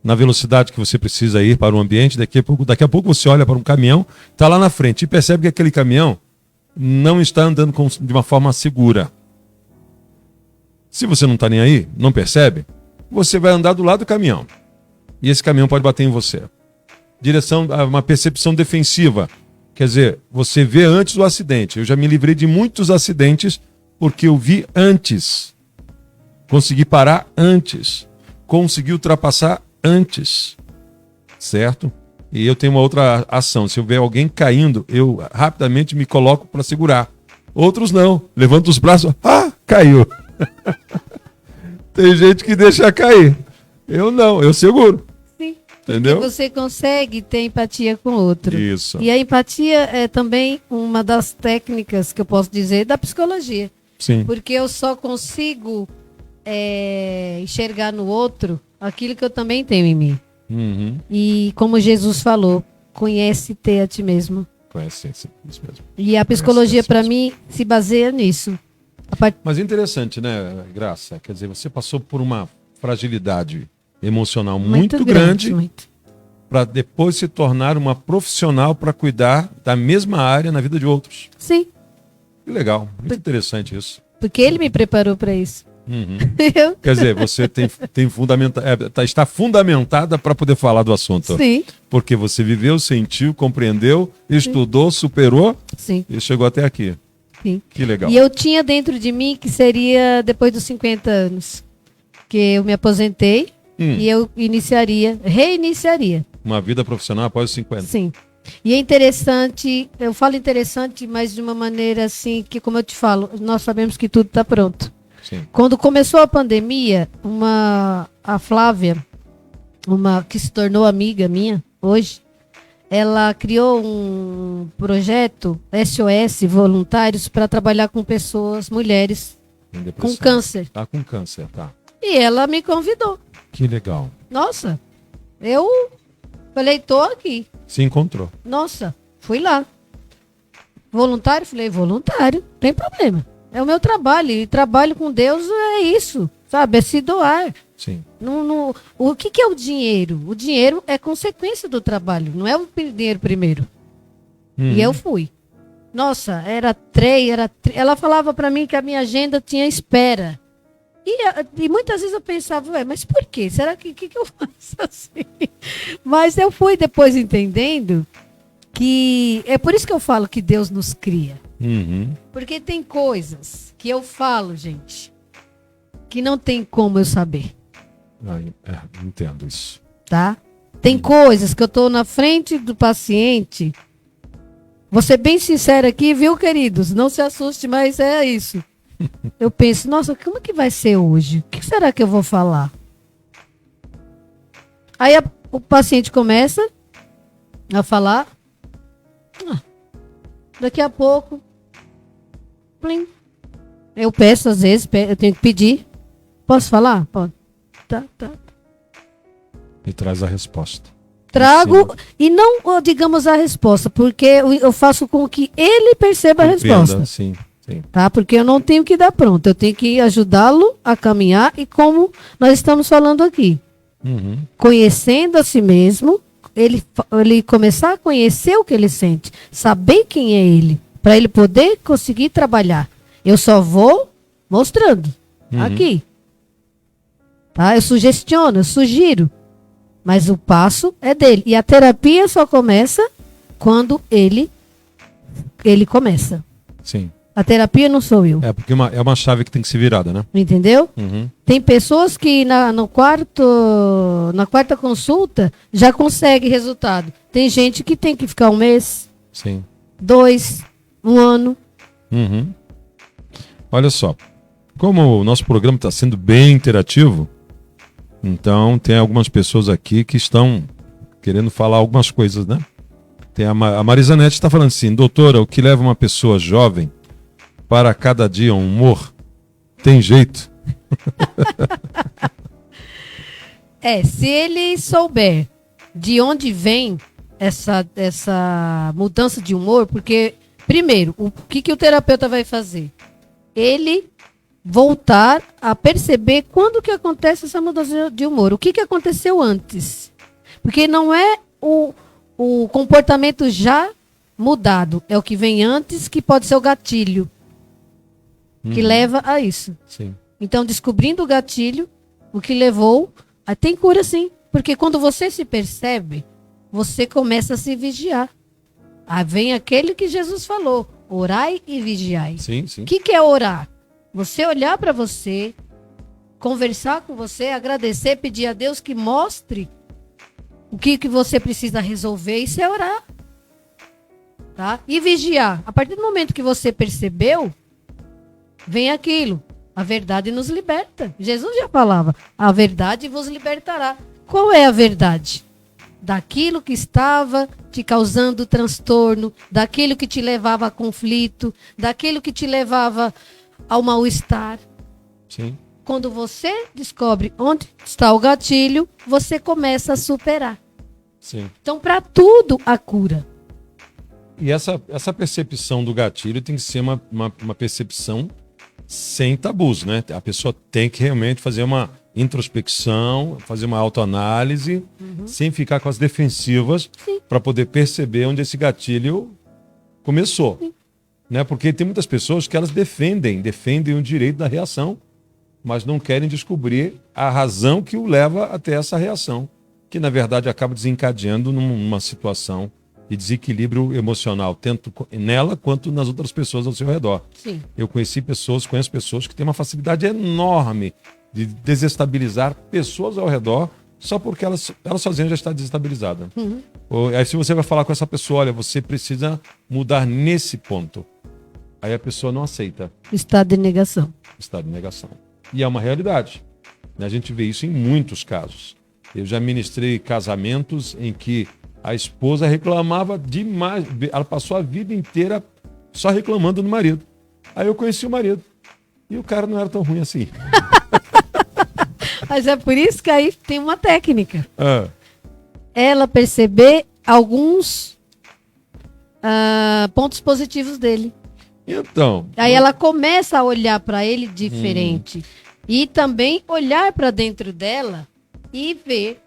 na velocidade que você precisa ir para o ambiente. Daqui a pouco você olha para um caminhão, está lá na frente e percebe que aquele caminhão não está andando de uma forma segura. Se você não está nem aí, não percebe, você vai andar do lado do caminhão. E esse caminhão pode bater em você. Uma percepção defensiva. Quer dizer, você vê antes do acidente. Eu já me livrei de muitos acidentes porque eu vi antes. Consegui parar antes. Consegui ultrapassar antes. Certo? E eu tenho uma outra ação. Se eu ver alguém caindo, eu rapidamente me coloco para segurar. Outros não. Levanto os braços. Caiu. Tem gente que deixa cair. Eu não, eu seguro. Sim. Entendeu? Porque você consegue ter empatia com o outro. Isso. E a empatia é também uma das técnicas que eu posso dizer da psicologia. Sim. Porque eu só consigo enxergar no outro aquilo que eu também tenho em mim. Uhum. E como Jesus falou, conhece-te a ti mesmo. Conhece, isso mesmo. E a psicologia, para mim, se baseia nisso. Mas é interessante, né, Graça? Quer dizer, você passou por uma fragilidade emocional muito grande para depois se tornar uma profissional para cuidar da mesma área na vida de outros. Sim. Que legal, muito interessante isso. Porque ele me preparou para isso. Uhum. Quer dizer, você está fundamentada para poder falar do assunto. Sim. Porque você viveu, sentiu, compreendeu, estudou, superou. Sim. E chegou até aqui. Sim. Que legal. E eu tinha dentro de mim que seria depois dos 50 anos, que eu me aposentei e eu reiniciaria. Uma vida profissional após os 50. Sim. E é interessante, eu falo interessante, mas de uma maneira assim, que como eu te falo, nós sabemos que tudo está pronto. Sim. Quando começou a pandemia, a Flávia, que se tornou amiga minha hoje, ela criou um projeto SOS Voluntários para trabalhar com pessoas, mulheres com câncer. Tá com câncer, tá. E ela me convidou. Que legal. Nossa, eu falei, tô aqui. Se encontrou. Nossa, fui lá. Voluntário? Falei, voluntário, não tem problema. É o meu trabalho, e trabalho com Deus é isso, sabe? É se doar. Sim. O que é o dinheiro? O dinheiro é consequência do trabalho, não é o dinheiro primeiro. E eu fui. Nossa, ela falava para mim que a minha agenda tinha espera. E muitas vezes eu pensava, mas por quê? Será que eu faço assim? Mas eu fui depois entendendo que é por isso que eu falo que Deus nos cria. Uhum. Porque tem coisas que eu falo, gente, que não tem como eu saber. Entendo isso. Tá? Tem coisas que eu tô na frente do paciente. Vou ser bem sincera aqui, viu, queridos? Não se assuste, mas é isso. Eu penso, nossa, como que vai ser hoje? O que será que eu vou falar? Aí o paciente começa a falar. Daqui a pouco, plim. Eu peço, às vezes, eu tenho que pedir. Posso falar? Pode. Tá. E traz a resposta. Trago e não, digamos, a resposta, porque eu faço com que ele perceba a resposta. Sim. Tá? Porque eu não tenho que dar pronto, eu tenho que ajudá-lo a caminhar e como nós estamos falando aqui. Uhum. Conhecendo a si mesmo, ele começar a conhecer o que ele sente, saber quem é ele, para ele poder conseguir trabalhar. Eu só vou mostrando aqui. Tá? Eu sugestiono, eu sugiro. Mas o passo é dele. E a terapia só começa quando ele começa. Sim. A terapia não sou eu. É porque é uma chave que tem que ser virada, né? Entendeu? Uhum. Tem pessoas que na quarta consulta já consegue resultado. Tem gente que tem que ficar 1 mês, Sim. 2, 1 ano. Uhum. Olha só, como o nosso programa está sendo bem interativo, então tem algumas pessoas aqui que estão querendo falar algumas coisas, né? Tem a Marisanete está falando assim: doutora, o que leva uma pessoa jovem para cada dia um humor? Tem jeito? Se ele souber de onde vem essa mudança de humor, porque, primeiro, o que o terapeuta vai fazer? Ele voltar a perceber quando que acontece essa mudança de humor. O que aconteceu antes? Porque não é o comportamento já mudado, é o que vem antes, que pode ser o gatilho que leva a isso. Sim. Então, descobrindo o gatilho, o que levou, tem cura sim. Porque quando você se percebe, você começa a se vigiar. Aí vem aquele que Jesus falou: orai e vigiai. Sim, sim. O que é orar? Você olhar para você, conversar com você, agradecer, pedir a Deus que mostre o que você precisa resolver. Isso é orar. Tá? E vigiar. A partir do momento que você percebeu, vem aquilo. A verdade nos liberta. Jesus já falava: a verdade vos libertará. Qual é a verdade? Daquilo que estava te causando transtorno, daquilo que te levava a conflito, daquilo que te levava ao mal-estar. Sim. Quando você descobre onde está o gatilho, você começa a superar. Sim. Então, para tudo, a cura. E essa percepção do gatilho tem que ser uma percepção sem tabus, né? A pessoa tem que realmente fazer uma introspecção, fazer uma autoanálise, sem ficar com as defensivas, para poder perceber onde esse gatilho começou. Sim. Né? Porque tem muitas pessoas que elas defendem o direito da reação, mas não querem descobrir a razão que o leva até essa reação, que na verdade acaba desencadeando numa situação de desequilíbrio emocional, tanto nela quanto nas outras pessoas ao seu redor. Sim. Eu conheço pessoas que têm uma facilidade enorme de desestabilizar pessoas ao redor só porque ela sozinha já está desestabilizada. Aí se você vai falar com essa pessoa: olha, você precisa mudar nesse ponto. Aí a pessoa não aceita. Estado de negação. Estado de negação. E é uma realidade. A gente vê isso em muitos casos. Eu já ministrei casamentos em que a esposa reclamava demais. Ela passou a vida inteira só reclamando do marido. Aí eu conheci o marido. E o cara não era tão ruim assim. Mas é por isso que aí tem uma técnica. Ah, Ela perceber alguns pontos positivos dele. então. Aí ela começa a olhar para ele diferente. E também olhar para dentro dela e ver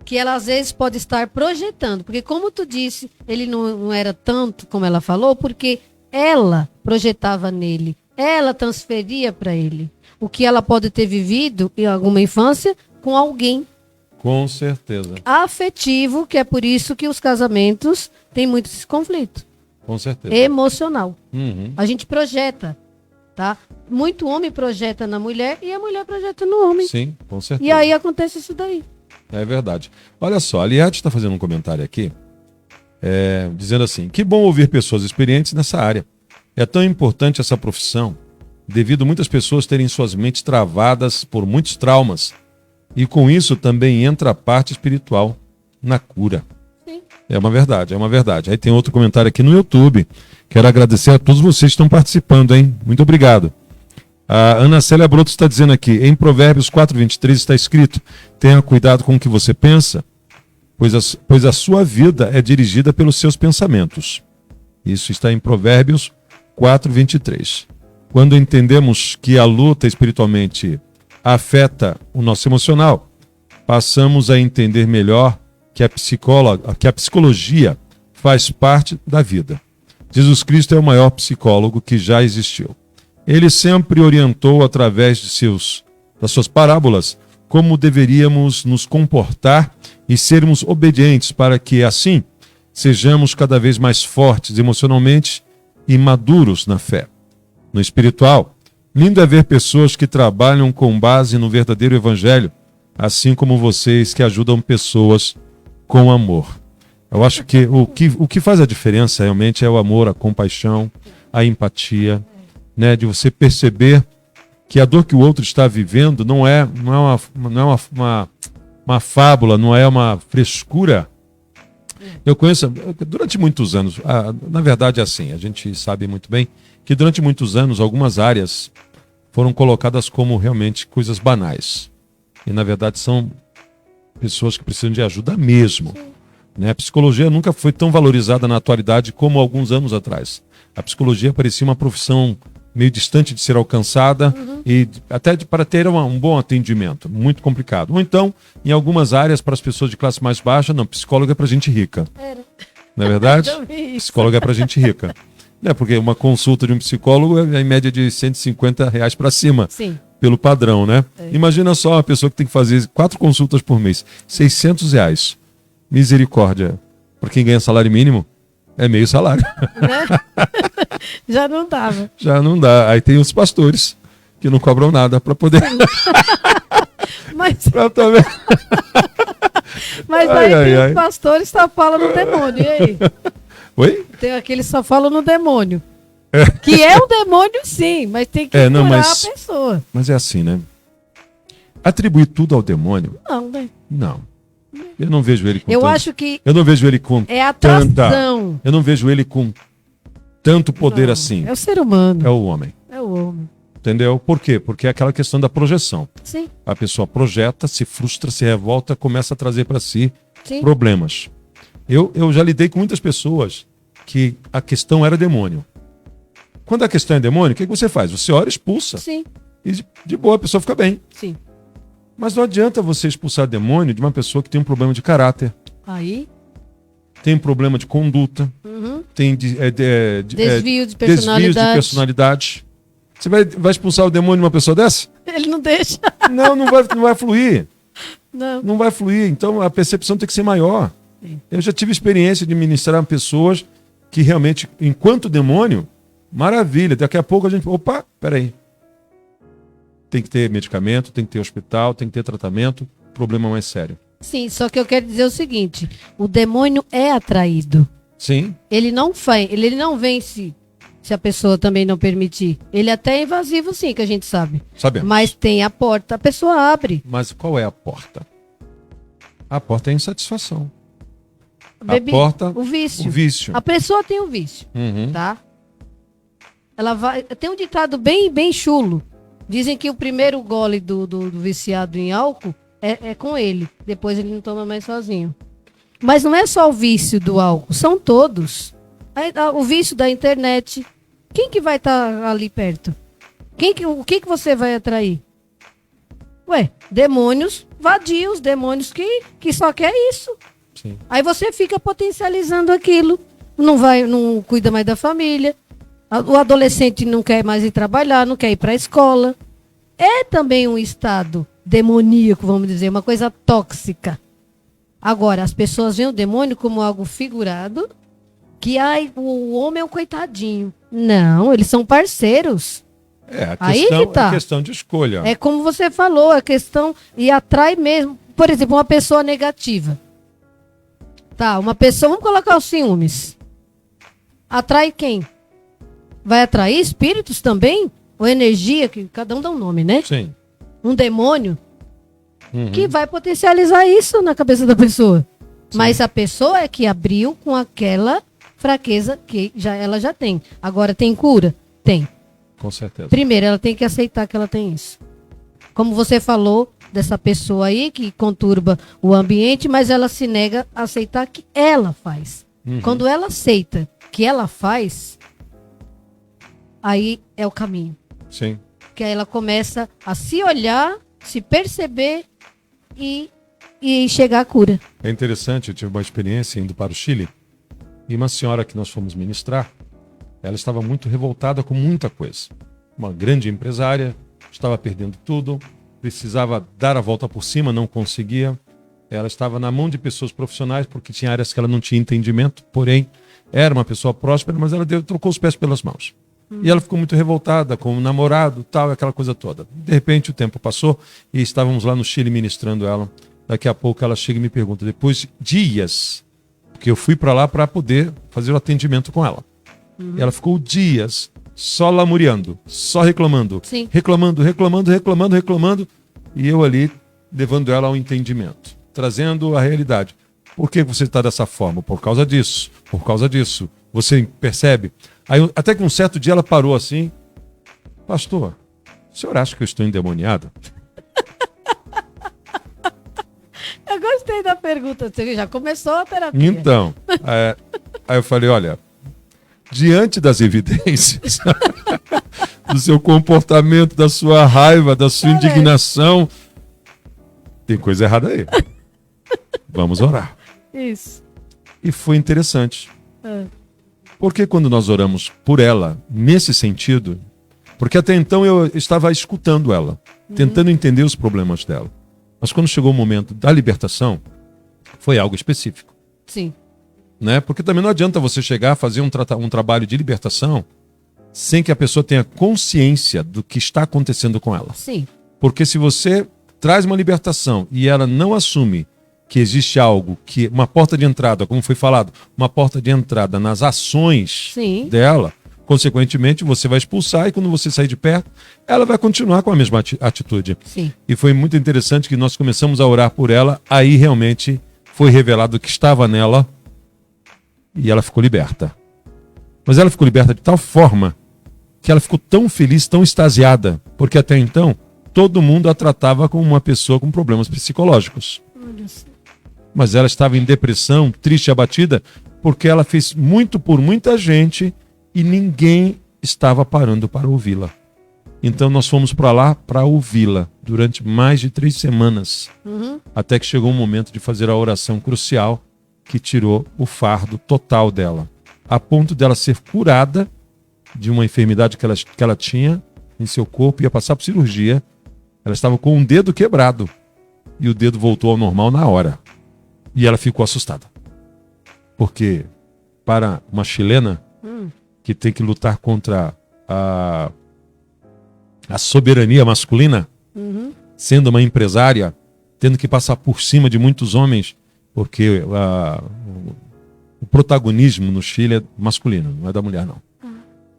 que ela às vezes pode estar projetando. Porque como tu disse, ele não era tanto como ela falou, porque ela projetava nele. Ela transferia para ele o que ela pode ter vivido em alguma infância com alguém Com certeza. afetivo, que é por isso que os casamentos têm muito esse conflito Com certeza. emocional. Uhum. A gente projeta, tá? Muito homem projeta na mulher e a mulher projeta no homem. Sim, com certeza. E aí acontece isso daí. É verdade. Olha só, a Liette está fazendo um comentário aqui, dizendo assim: que bom ouvir pessoas experientes nessa área. É tão importante essa profissão, devido a muitas pessoas terem suas mentes travadas por muitos traumas. E com isso também entra a parte espiritual na cura. Sim. É uma verdade, é uma verdade. Aí tem outro comentário aqui no YouTube. Quero agradecer a todos vocês que estão participando, hein? Muito obrigado. A Ana Célia Broto está dizendo aqui: em Provérbios 4:23 está escrito: tenha cuidado com o que você pensa, pois a sua vida é dirigida pelos seus pensamentos. Isso está em Provérbios 4:23. Quando entendemos que a luta espiritualmente afeta o nosso emocional, passamos a entender melhor que a psicologia faz parte da vida. Jesus Cristo é o maior psicólogo que já existiu. Ele sempre orientou através das suas parábolas como deveríamos nos comportar e sermos obedientes para que, assim, sejamos cada vez mais fortes emocionalmente e maduros na fé. No espiritual, lindo é ver pessoas que trabalham com base no verdadeiro evangelho, assim como vocês que ajudam pessoas com amor. Eu acho que o que faz a diferença realmente é o amor, a compaixão, a empatia, né, de você perceber que a dor que o outro está vivendo não é uma fábula, não é uma frescura. Eu conheço, durante muitos anos, na verdade é assim, a gente sabe muito bem que durante muitos anos algumas áreas foram colocadas como realmente coisas banais. E na verdade são pessoas que precisam de ajuda mesmo. Né? A psicologia nunca foi tão valorizada na atualidade como alguns anos atrás. A psicologia parecia uma profissão meio distante de ser alcançada e até para ter um bom atendimento, muito complicado. Ou então, em algumas áreas, para as pessoas de classe mais baixa, não, psicólogo é para gente rica. Não é verdade? Psicólogo é para gente rica. Porque uma consulta de um psicólogo é em média de R$ 150 para cima. Sim. Pelo padrão, né? Imagina só uma pessoa que tem que fazer 4 consultas por mês, R$ 600. Misericórdia. Para quem ganha salário mínimo, é meio salário. Né? Já não dava. Já não dá. Aí tem os pastores que não cobram nada para poder. Mas, pra também... mas aí tem os pastores que só falam no demônio. E aí? Oi? Tem aqueles que só falam no demônio. Que é um demônio, sim, mas tem que curar a pessoa. Mas é assim, né? Atribuir tudo ao demônio? Não, né? Não. Eu não vejo ele com acho que eu não vejo ele com é atração. Eu não vejo ele com tanto poder assim. É o ser humano. É o homem. É o homem. Entendeu? Por quê? Porque é aquela questão da projeção. Sim. A pessoa projeta, se frustra, se revolta, começa a trazer para si Sim. problemas. Eu já lidei com muitas pessoas que a questão era demônio. Quando a questão é demônio, o que você faz? Você ora e expulsa. Sim. E de boa a pessoa fica bem. Sim. Mas não adianta você expulsar demônio de uma pessoa que tem um problema de caráter. Aí? Tem um problema de conduta. Tem desvio de desvios de personalidade. Você vai expulsar o demônio de uma pessoa dessa? Ele não deixa. Não vai fluir. Não vai fluir. Então a percepção tem que ser maior. Sim. Eu já tive experiência de ministrar pessoas que realmente, enquanto demônio, maravilha. Daqui a pouco a gente... Opa, peraí. Tem que ter medicamento, tem que ter hospital, tem que ter tratamento. Problema mais sério. Sim, só que eu quero dizer o seguinte. O demônio é atraído. Sim. Ele não vem se a pessoa também não permitir. Ele até é invasivo, sim, que a gente sabe. Sabemos. Mas tem a porta, a pessoa abre. Mas qual é a porta? A porta é a insatisfação. O vício. O vício. A pessoa tem um vício, tá? Ela vai... Tem um ditado bem chulo. Dizem que o primeiro gole do viciado em álcool é com ele. Depois ele não toma mais sozinho. Mas não é só o vício do álcool, são todos. O vício da internet. Quem que vai estar ali perto? O que você vai atrair? Ué, demônios vadios, demônios que só quer isso. Sim. Aí você fica potencializando aquilo. Não cuida mais da família. O adolescente não quer mais ir trabalhar, não quer ir para a escola. É também um estado demoníaco, vamos dizer, uma coisa tóxica. Agora, as pessoas veem o demônio como algo figurado, que o homem é um coitadinho. Não, eles são parceiros. É questão de escolha. É como você falou, a questão e atrai mesmo. Por exemplo, uma pessoa negativa. Tá, uma pessoa, vamos colocar os ciúmes. Atrai quem? Vai atrair espíritos também? Ou energia, que cada um dá um nome, né? Sim. Um demônio que vai potencializar isso na cabeça da pessoa. Sim. Mas a pessoa é que abriu com aquela fraqueza que ela já tem. Agora, tem cura? Tem. Com certeza. Primeiro, ela tem que aceitar que ela tem isso. Como você falou dessa pessoa aí que conturba o ambiente, mas ela se nega a aceitar que ela faz. Quando ela aceita que ela faz, aí é o caminho. Sim. Que aí ela começa a se olhar, se perceber e e chegar à cura. É interessante, eu tive uma experiência indo para o Chile e uma senhora que nós fomos ministrar, ela estava muito revoltada com muita coisa. Uma grande empresária, estava perdendo tudo, precisava dar a volta por cima, não conseguia. Ela estava na mão de pessoas profissionais porque tinha áreas que ela não tinha entendimento, porém era uma pessoa próspera, mas ela trocou os pés pelas mãos. E ela ficou muito revoltada com o namorado, tal, aquela coisa toda. De repente o tempo passou e estávamos lá no Chile ministrando ela. Daqui a pouco ela chega e me pergunta, depois de dias, porque eu fui para lá para poder fazer o atendimento com ela. E ela ficou dias só lamuriando, só reclamando. Sim. Reclamando. E eu ali levando ela ao entendimento, trazendo a realidade. Por que você está dessa forma? Por causa disso, por causa disso. Você percebe? Aí, até que um certo dia ela parou assim. Pastor, o senhor acha que eu estou endemoniada? Eu gostei da pergunta. Você já começou a terapia. Então, aí eu falei, olha, diante das evidências do seu comportamento, da sua raiva, da sua indignação, tem coisa errada aí. Vamos orar. Isso. E foi interessante. É. Porque quando nós oramos por ela, nesse sentido, porque até então eu estava escutando ela, tentando entender os problemas dela. Mas quando chegou o momento da libertação, foi algo específico. Sim. Né? Porque também não adianta você chegar a fazer um trabalho de libertação sem que a pessoa tenha consciência do que está acontecendo com ela. Sim. Porque se você traz uma libertação e ela não assume que existe algo, que uma porta de entrada, como foi falado, uma porta de entrada nas ações Sim. dela, consequentemente você vai expulsar e quando você sair de perto, ela vai continuar com a mesma atitude. Sim. E foi muito interessante que nós começamos a orar por ela, aí realmente foi revelado o que estava nela e ela ficou liberta. Mas ela ficou liberta de tal forma que ela ficou tão feliz, tão extasiada, porque até então todo mundo a tratava como uma pessoa com problemas psicológicos. Olha só. Mas ela estava em depressão, triste e abatida, porque ela fez muito por muita gente e ninguém estava parando para ouvi-la. Então nós fomos para lá para ouvi-la durante mais de 3 semanas, até que chegou o momento de fazer a oração crucial que tirou o fardo total dela, a ponto dela ser curada de uma enfermidade que ela tinha em seu corpo, ia passar por cirurgia. Ela estava com um dedo quebrado e o dedo voltou ao normal na hora. E ela ficou assustada. Porque para uma chilena que tem que lutar contra a soberania masculina, sendo uma empresária, tendo que passar por cima de muitos homens, porque o protagonismo no Chile é masculino, não é da mulher, não.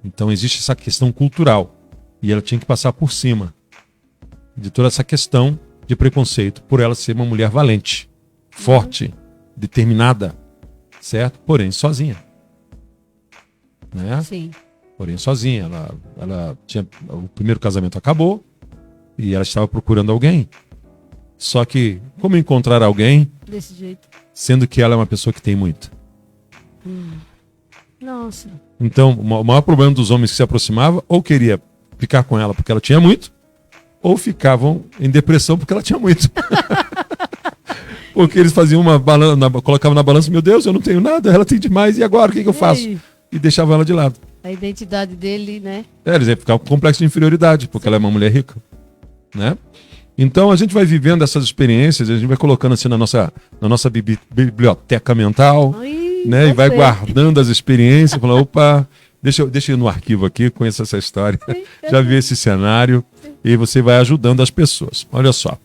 Então existe essa questão cultural. E ela tinha que passar por cima de toda essa questão de preconceito, por ela ser uma mulher valente, forte, determinada, certo? Porém, sozinha. Né? Sim. Porém, sozinha. Ela tinha, o primeiro casamento acabou e ela estava procurando alguém. Só que, como encontrar alguém, Desse jeito. sendo que ela é uma pessoa que tem muito? Nossa. Então, o maior problema dos homens que se aproximavam, ou queria ficar com ela porque ela tinha muito, ou ficavam em depressão porque ela tinha muito. Porque eles faziam uma balança, colocavam na balança, meu Deus, eu não tenho nada, ela tem demais, e agora o que eu faço? aí? E deixavam ela de lado. A identidade dele, né? Eles iam ficar com complexo de inferioridade, porque ela é uma mulher rica. Né? Então a gente vai vivendo essas experiências, a gente vai colocando assim na nossa biblioteca mental, Ai, né? E vai gostei. guardando as experiências, falando, opa, deixa eu ir no arquivo aqui, conheço essa história, já vi esse cenário, e você vai ajudando as pessoas. Olha só.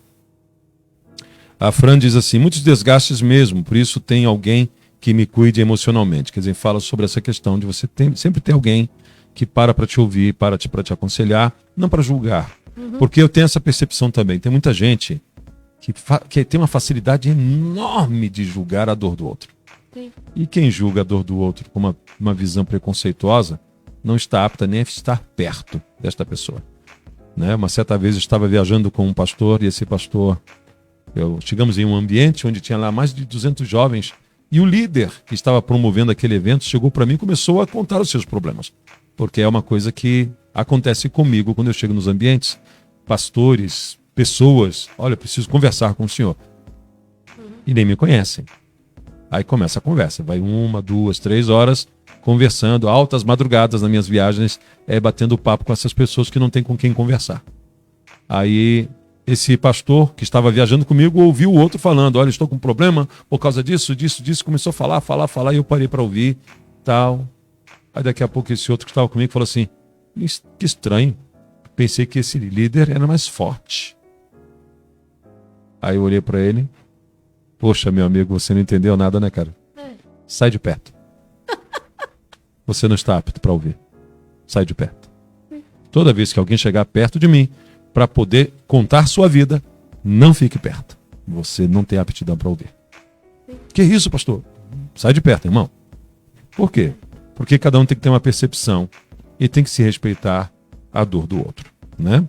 A Fran diz assim, muitos desgastes mesmo, por isso tem alguém que me cuide emocionalmente. Quer dizer, fala sobre essa questão de você sempre ter alguém que para te ouvir, para te aconselhar, não para julgar. Porque eu tenho essa percepção também. Tem muita gente que tem uma facilidade enorme de julgar a dor do outro. Sim. E quem julga a dor do outro com uma visão preconceituosa não está apta nem a estar perto desta pessoa. Né? Uma certa vez eu estava viajando com um pastor e esse pastor... Chegamos em um ambiente onde tinha lá mais de 200 jovens e o líder que estava promovendo aquele evento chegou para mim e começou a contar os seus problemas. Porque é uma coisa que acontece comigo quando eu chego nos ambientes. Pastores, pessoas, olha, eu preciso conversar com o senhor. e nem me conhecem. Aí começa a conversa, vai 1, 2, 3 horas conversando, altas madrugadas nas minhas viagens, batendo papo com essas pessoas que não tem com quem conversar. Aí esse pastor que estava viajando comigo ouviu o outro falando, olha, estou com um problema por causa disso, começou a falar, e eu parei para ouvir, tal. Aí daqui a pouco esse outro que estava comigo falou assim, que estranho, pensei que esse líder era mais forte. Aí eu olhei para ele, poxa, meu amigo, você não entendeu nada, né, cara? Sai de perto. Você não está apto para ouvir. Sai de perto. Toda vez que alguém chegar perto de mim para poder contar sua vida, não fique perto. Você não tem aptidão para ouvir. Que isso, pastor? Sai de perto, irmão. Por quê? Porque cada um tem que ter uma percepção e tem que se respeitar a dor do outro, né?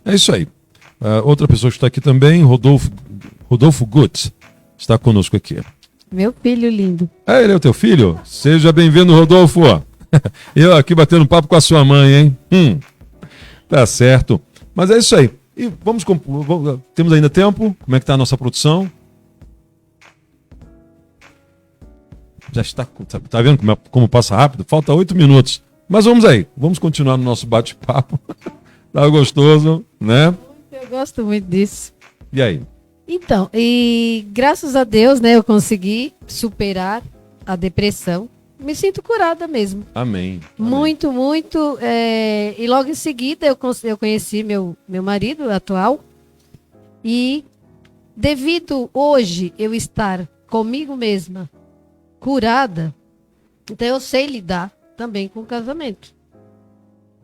É isso aí. Outra pessoa que está aqui também, Rodolfo Gutz, está conosco aqui. Meu filho lindo. Ele é o teu filho? Seja bem-vindo, Rodolfo. Eu aqui batendo papo com a sua mãe, hein? Tá certo. Mas é isso aí. E temos ainda tempo? Como é que tá a nossa produção? Já está. Tá vendo como passa rápido? Falta 8 minutos. Mas vamos aí. Vamos continuar no nosso bate-papo. Tá gostoso, né? Eu gosto muito disso. E aí? Então, e graças a Deus, né, eu consegui superar a depressão. Me sinto curada mesmo. Amém. Muito, muito. E logo em seguida eu conheci meu marido atual. E devido hoje eu estar comigo mesma curada, então eu sei lidar também com o casamento.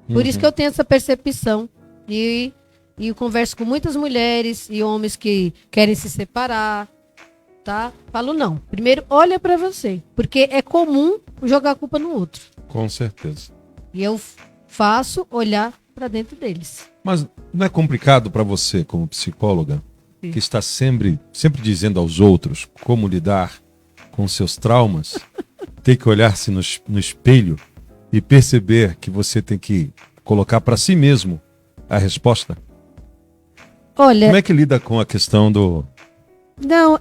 Por isso que eu tenho essa percepção. E eu converso com muitas mulheres e homens que querem se separar, tá? Falo, não. Primeiro, olha pra você. Porque é comum jogar a culpa no outro. Com certeza. E eu faço olhar pra dentro deles. Mas não é complicado para você, como psicóloga, Sim. que está sempre dizendo aos outros como lidar com seus traumas, ter que olhar-se no espelho e perceber que você tem que colocar para si mesmo a resposta? Olha, como é que lida com a questão do... Não,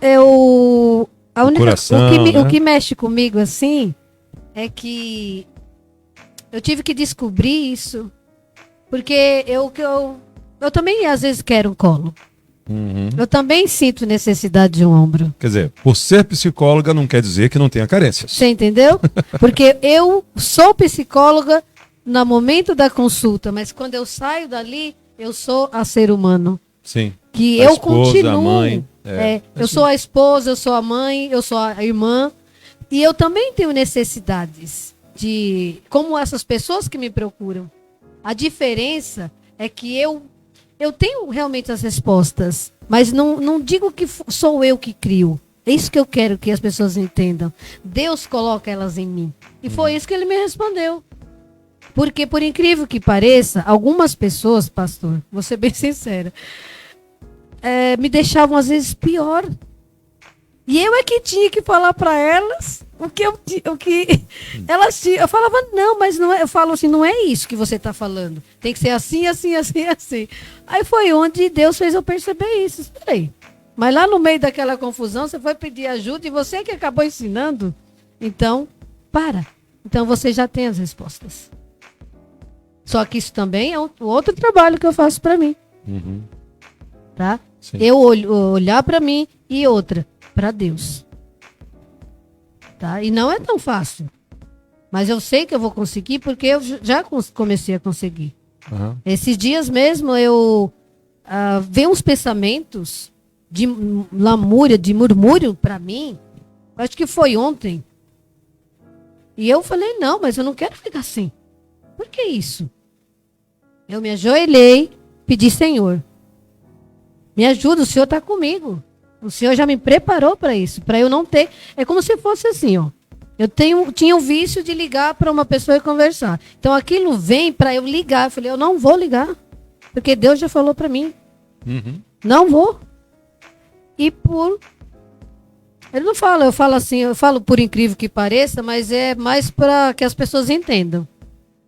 coração, o que mexe comigo assim é que eu tive que descobrir isso, porque eu também às vezes quero um colo. Eu também sinto necessidade de um ombro. Quer dizer, por ser psicóloga não quer dizer que não tenha carências. Você entendeu? Porque eu sou psicóloga no momento da consulta, mas quando eu saio dali, eu sou a ser humano. Sim. Que a eu esposa, continuo. A mãe, eu sou a esposa, eu sou a mãe, eu sou a irmã. E eu também tenho necessidades como essas pessoas que me procuram. A diferença é que eu tenho realmente as respostas, mas não digo que sou eu que crio. É isso que eu quero que as pessoas entendam. Deus coloca elas em mim. E foi isso que ele me respondeu. Porque, por incrível que pareça, algumas pessoas, pastor, vou ser bem sincera, me deixavam às vezes pior. E eu é que tinha que falar para elas o que elas tinham. Eu falava, não, mas não é. Eu falo assim, não é isso que você está falando. Tem que ser assim, assim, assim, assim. Aí foi onde Deus fez eu perceber isso. Espera aí. Mas lá no meio daquela confusão, você foi pedir ajuda e você que acabou ensinando. Então, para. Então você já tem as respostas. Só que isso também é outro trabalho que eu faço para mim. Tá? Sim. Eu olhar para mim e outra, para Deus. Tá? E não é tão fácil. Mas eu sei que eu vou conseguir porque eu já comecei a conseguir. Esses dias mesmo eu vi uns pensamentos de lamúria, de murmúrio para mim. Acho que foi ontem. E eu falei, não, mas eu não quero ficar assim. Por que isso? Eu me ajoelhei, pedi, Senhor, me ajuda, o Senhor está comigo. O Senhor já me preparou para isso, para eu não ter... É como se fosse assim, ó. Eu tinha o vício de ligar para uma pessoa e conversar. Então aquilo vem para eu ligar. Eu falei, eu não vou ligar, porque Deus já falou para mim. Não vou. E Ele não fala, eu falo assim, eu falo por incrível que pareça, mas é mais para que as pessoas entendam.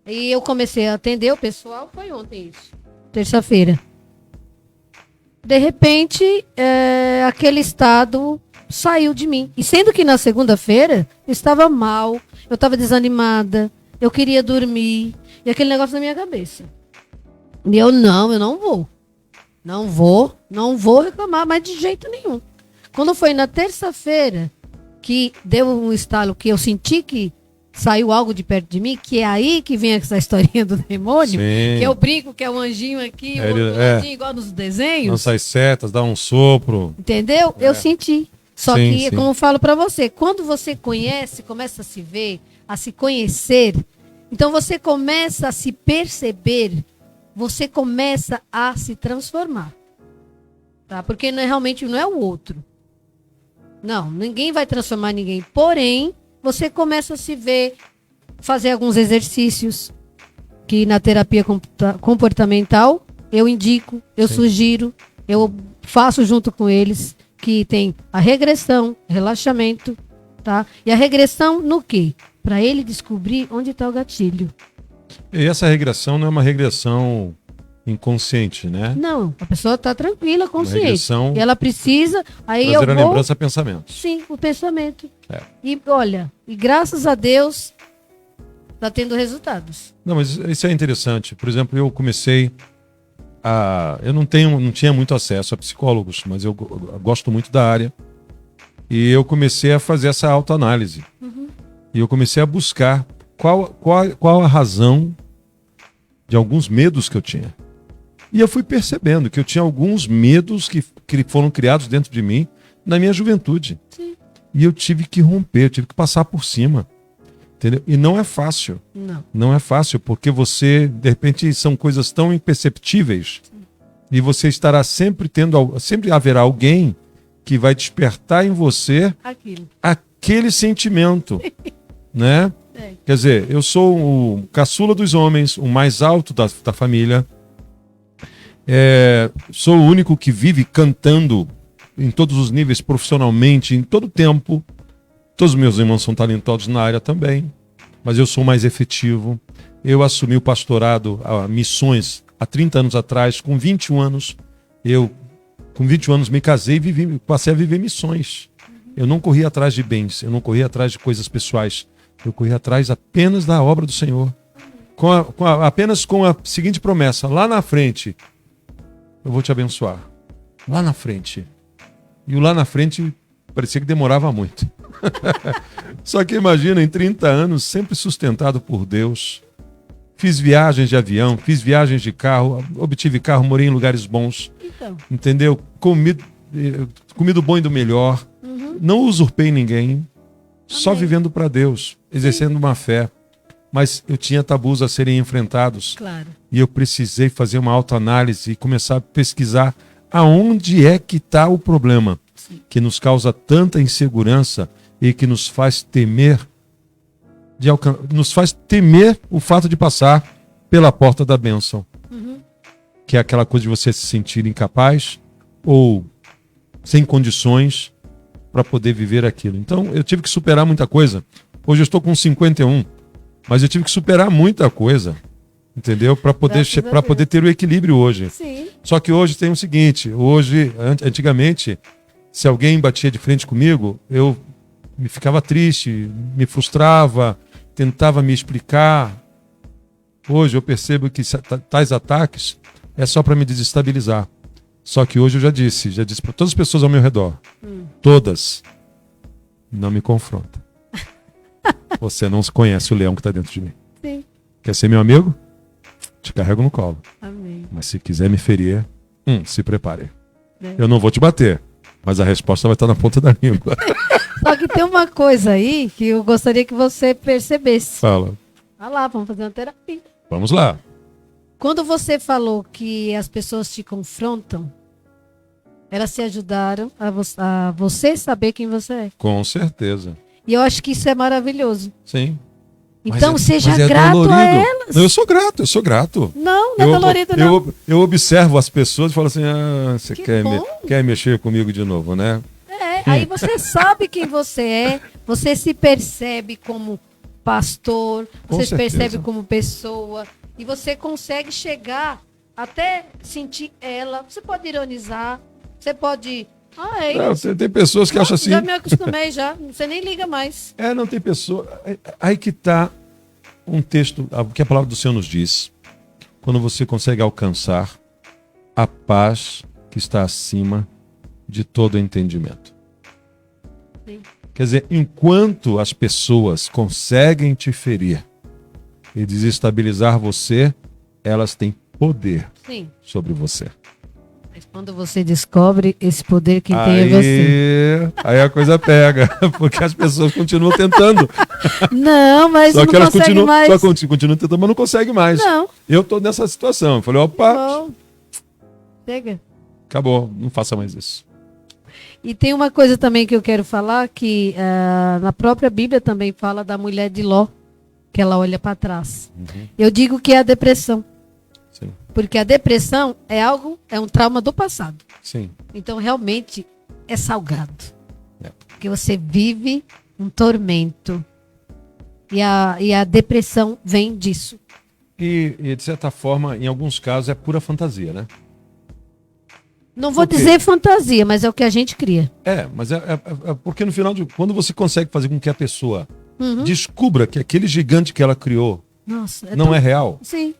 E eu comecei a atender o pessoal, foi ontem isso, terça-feira. de repente, aquele estado saiu de mim. E sendo que na segunda-feira eu estava mal, eu estava desanimada, eu queria dormir, e aquele negócio na minha cabeça. E eu não vou. Não vou reclamar, mas de jeito nenhum. Quando foi na terça-feira que deu um estalo, que eu senti que saiu algo de perto de mim, que é aí que vem essa historinha do demônio, Sim. que eu brinco que é um anjinho aqui, o outro anjinho igual nos desenhos. Lança as setas, dá um sopro. Entendeu? Eu senti. Só Sim, que, sim. como eu falo pra você, quando você conhece, começa a se ver, a se conhecer, então você começa a se perceber, você começa a se transformar. Tá? Porque realmente não é o outro. Não, ninguém vai transformar ninguém. Porém, você começa a se ver, fazer alguns exercícios que na terapia comportamental eu indico, eu sugiro, eu faço junto com eles, que tem a regressão, relaxamento, tá? E a regressão no quê? Para ele descobrir onde está o gatilho. E essa regressão não é uma regressão inconsciente, né? Não, a pessoa está tranquila, consciente. regressão E ela precisa, aí trazer eu a vou... lembrança a pensamento. Sim, o pensamento. É. E olha, e graças a Deus está tendo resultados. Não, mas isso é interessante. Por exemplo, eu comecei a... Eu não tinha muito acesso a psicólogos, mas eu gosto muito da área. E eu comecei a fazer essa autoanálise. E eu comecei a buscar qual a razão de alguns medos que eu tinha. E eu fui percebendo que eu tinha alguns medos que foram criados dentro de mim na minha juventude. Sim. E eu tive que romper, eu tive que passar por cima. Entendeu? E não é fácil. Não. Não é fácil, porque você, de repente, são coisas tão imperceptíveis. E você estará sempre sempre haverá alguém que vai despertar em você Aquilo. aquele sentimento, né? É. Quer dizer, eu sou o caçula dos homens, o mais alto da família. Sou o único que vive cantando em todos os níveis, profissionalmente, em todo o tempo. Todos os meus irmãos são talentosos na área também, mas eu sou mais efetivo. Eu assumi o pastorado, missões, há 30 anos atrás, com 21 anos. Com 21 anos, me casei e passei a viver missões. Eu não corri atrás de bens, eu não corri atrás de coisas pessoais. Eu corri atrás apenas da obra do Senhor. Apenas com a seguinte promessa: lá na frente, eu vou te abençoar. Lá na frente. E o lá na frente parecia que demorava muito. Só que imagina, em 30 anos, sempre sustentado por Deus. Fiz viagens de avião, fiz viagens de carro, obtive carro, morei em lugares bons. Então. Entendeu? Comi do bom e do melhor. Não usurpei ninguém. Só vivendo para Deus, exercendo uma fé. Mas eu tinha tabus a serem enfrentados. Claro. E eu precisei fazer uma autoanálise e começar a pesquisar aonde é que está o problema. Sim. Que nos causa tanta insegurança e que nos faz temer o fato de passar pela porta da bênção. Que é aquela coisa de você se sentir incapaz ou sem condições para poder viver aquilo. Então, eu tive que superar muita coisa. Hoje eu estou com 51, mas eu tive que superar muita coisa, entendeu? Para poder ter o equilíbrio hoje. Sim. Só que hoje tem o seguinte, antigamente, se alguém batia de frente comigo, eu me ficava triste, me frustrava, tentava me explicar. Hoje eu percebo que tais ataques é só para me desestabilizar. Só que hoje eu já disse para todas as pessoas ao meu redor, todas, não me confronta. Você não conhece o leão que está dentro de mim. Sim. Quer ser meu amigo? Te carrego no colo. Amém. Mas se quiser me ferir, se prepare. É. Eu não vou te bater, mas a resposta vai estar na ponta da língua. Só que tem uma coisa aí que eu gostaria que você percebesse. Fala. Olha lá, vamos fazer uma terapia. Vamos lá. Quando você falou que as pessoas te confrontam, elas te ajudaram a você saber quem você é. Com certeza. E eu acho que isso é maravilhoso. Sim. Então seja mas grato dolorido. a elas. Não, eu sou grato. Não é dolorido não. Eu observo as pessoas e falo assim, você Que quer mexer comigo de novo, né? Aí você sabe quem você é, você se percebe como pastor, Com você se certeza. percebe como pessoa, e você consegue chegar até sentir ela. Você pode ironizar, você pode... Não, tem pessoas que acham assim. Já me acostumei, já. Você nem liga mais. Não tem pessoa. Aí que está um texto, o que a palavra do Senhor nos diz. Quando você consegue alcançar a paz que está acima de todo entendimento. Sim. Quer dizer, enquanto as pessoas conseguem te ferir e desestabilizar você, elas têm poder Sim. sobre você. Mas quando você descobre esse poder, quem tem é você. Aí a coisa pega, porque as pessoas continuam tentando. Não, mas Só não que elas consegue mais. continuam tentando, mas não conseguem mais. Não. Eu tô nessa situação. Eu falei, opa, Bom, chega. acabou, não faça mais isso. E tem uma coisa também que eu quero falar, que na própria Bíblia também fala da mulher de Ló, que ela olha para trás. Eu digo que é a depressão. Sim. Porque a depressão é um trauma do passado. Sim. Então, realmente, é salgado. É. Porque você vive um tormento. E a depressão vem disso. E, de certa forma, em alguns casos, é pura fantasia, né? Não vou Por quê? dizer fantasia, mas é o que a gente cria. Mas é porque no final, quando você consegue fazer com que a pessoa descubra que aquele gigante que ela criou Nossa, não é real, Sim.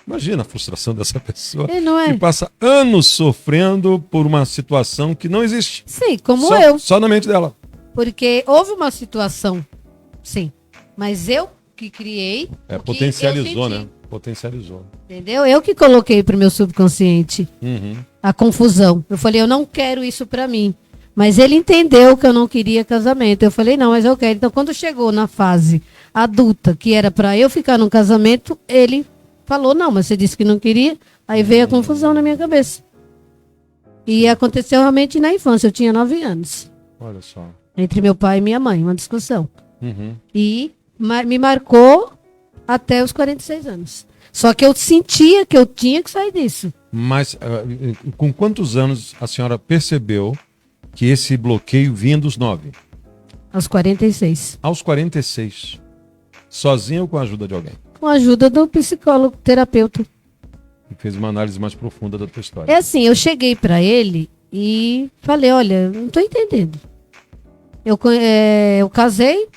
imagina a frustração dessa pessoa Não é? que passa anos sofrendo por uma situação que não existe. Sim, como Só- eu. Só na mente dela. Porque houve uma situação, sim. Mas eu que criei. o que Potencializou, eu senti, né? Potencializou. Entendeu? Eu que coloquei pro meu subconsciente Uhum. a confusão. Eu falei, eu não quero isso pra mim. Mas ele entendeu que eu não queria casamento. Eu falei, não, mas eu quero. Então, quando chegou na fase adulta, que era pra eu ficar num casamento, ele falou, não, mas você disse que não queria. Aí veio a confusão na minha cabeça. E aconteceu realmente na infância. Eu tinha 9 anos. Olha só. Entre meu pai e minha mãe, uma discussão. Uhum. E me marcou até os 46 anos. Só que eu sentia que eu tinha que sair disso. Mas com quantos anos a senhora percebeu que esse bloqueio vinha dos 9? Aos 46. Aos 46. Sozinha ou com a ajuda de alguém? Com a ajuda do psicólogo, terapeuta. Que fez uma análise mais profunda da tua história. É assim, eu cheguei pra ele e falei, olha, não tô entendendo. Eu casei,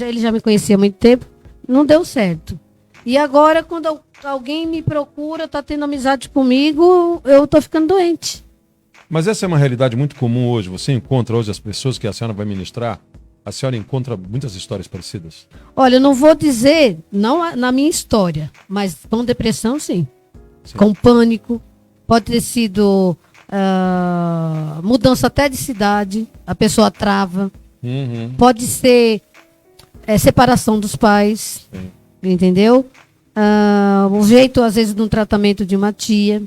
ele já me conhecia há muito tempo, não deu certo. E agora, quando alguém me procura, tá tendo amizade comigo, eu tô ficando doente. Mas essa é uma realidade muito comum hoje. Você encontra hoje as pessoas que a senhora vai ministrar, a senhora encontra muitas histórias parecidas? Olha, eu não vou dizer, não na minha história, mas com depressão, sim. Sim. Com pânico, pode ter sido mudança até de cidade, a pessoa trava. Uhum. Pode ser separação dos pais, Sim. entendeu? O jeito, às vezes, de um tratamento de uma tia.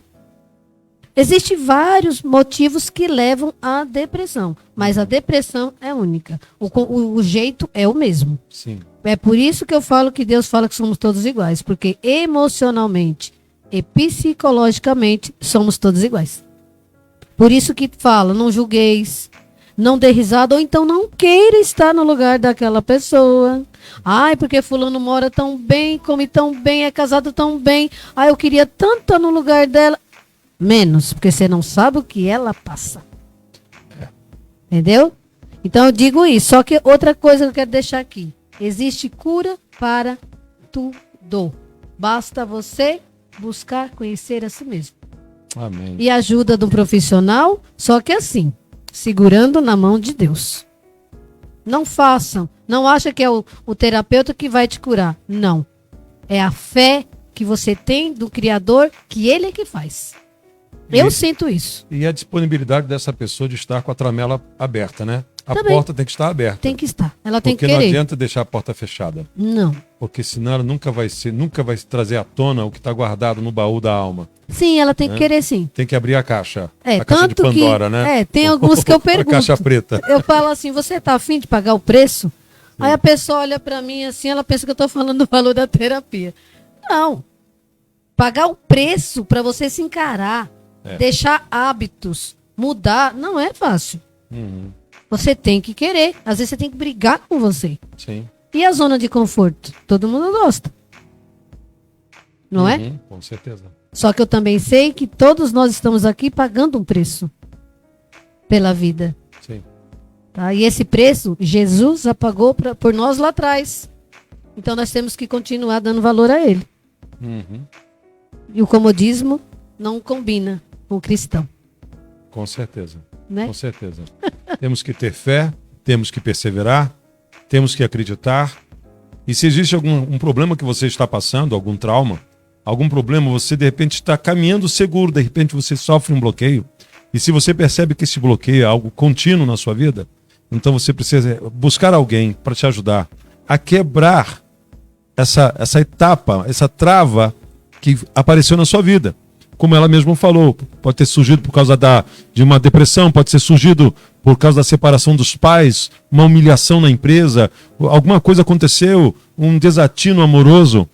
Existem vários motivos que levam à depressão, mas a depressão é única. O jeito é o mesmo. Sim. É por isso que eu falo que Deus fala que somos todos iguais, porque emocionalmente e psicologicamente somos todos iguais. Por isso que fala, não julgueis, não dê risada, ou então não queira estar no lugar daquela pessoa. Ai, porque fulano mora tão bem, come tão bem, é casado tão bem. Ai, eu queria tanto estar no lugar dela. Menos, porque você não sabe o que ela passa. Entendeu? Então eu digo isso. Só que outra coisa que eu quero deixar aqui. Existe cura para tudo. Basta você buscar conhecer a si mesmo. Amém. E a ajuda de um profissional, só que assim, segurando na mão de Deus. Não façam. Não acha que é o terapeuta que vai te curar. Não. É a fé que você tem do Criador, que Ele é que faz. Eu sinto isso. E a disponibilidade dessa pessoa de estar com a tramela aberta, né? A Também. porta tem que estar aberta. Tem que estar. Ela tem Porque que não querer. adianta deixar a porta fechada. Não. Porque senão ela nunca vai trazer à tona o que está guardado no baú da alma. Sim, ela tem que querer sim. Tem que abrir a caixa. É, A caixa de tanto que- Pandora, né? tem alguns que eu pergunto. A caixa preta. Eu falo assim, você tá afim de pagar o preço? Aí a pessoa olha pra mim assim, ela pensa que eu tô falando do valor da terapia. Não. Pagar o preço pra você se encarar, deixar hábitos, mudar, não é fácil. Uhum. Você tem que querer. Às vezes você tem que brigar com você. Sim. E a zona de conforto? Todo mundo gosta. Não é? Uhum, com certeza. Só que eu também sei que todos nós estamos aqui pagando um preço pela vida. Sim. Tá? E esse preço, Jesus já pagou por nós lá atrás. Então nós temos que continuar dando valor a ele. Uhum. E o comodismo não combina com o cristão. Com certeza. Né? Com certeza. Temos que ter fé, temos que perseverar, temos que acreditar. E se existe algum problema que você está passando, algum trauma, algum problema, você de repente está caminhando seguro, de repente você sofre um bloqueio. E se você percebe que esse bloqueio é algo contínuo na sua vida, então você precisa buscar alguém para te ajudar a quebrar essa etapa, essa trava que apareceu na sua vida. Como ela mesma falou, pode ter surgido por causa de uma depressão, pode ter surgido por causa da separação dos pais, uma humilhação na empresa, alguma coisa aconteceu, um desatino amoroso.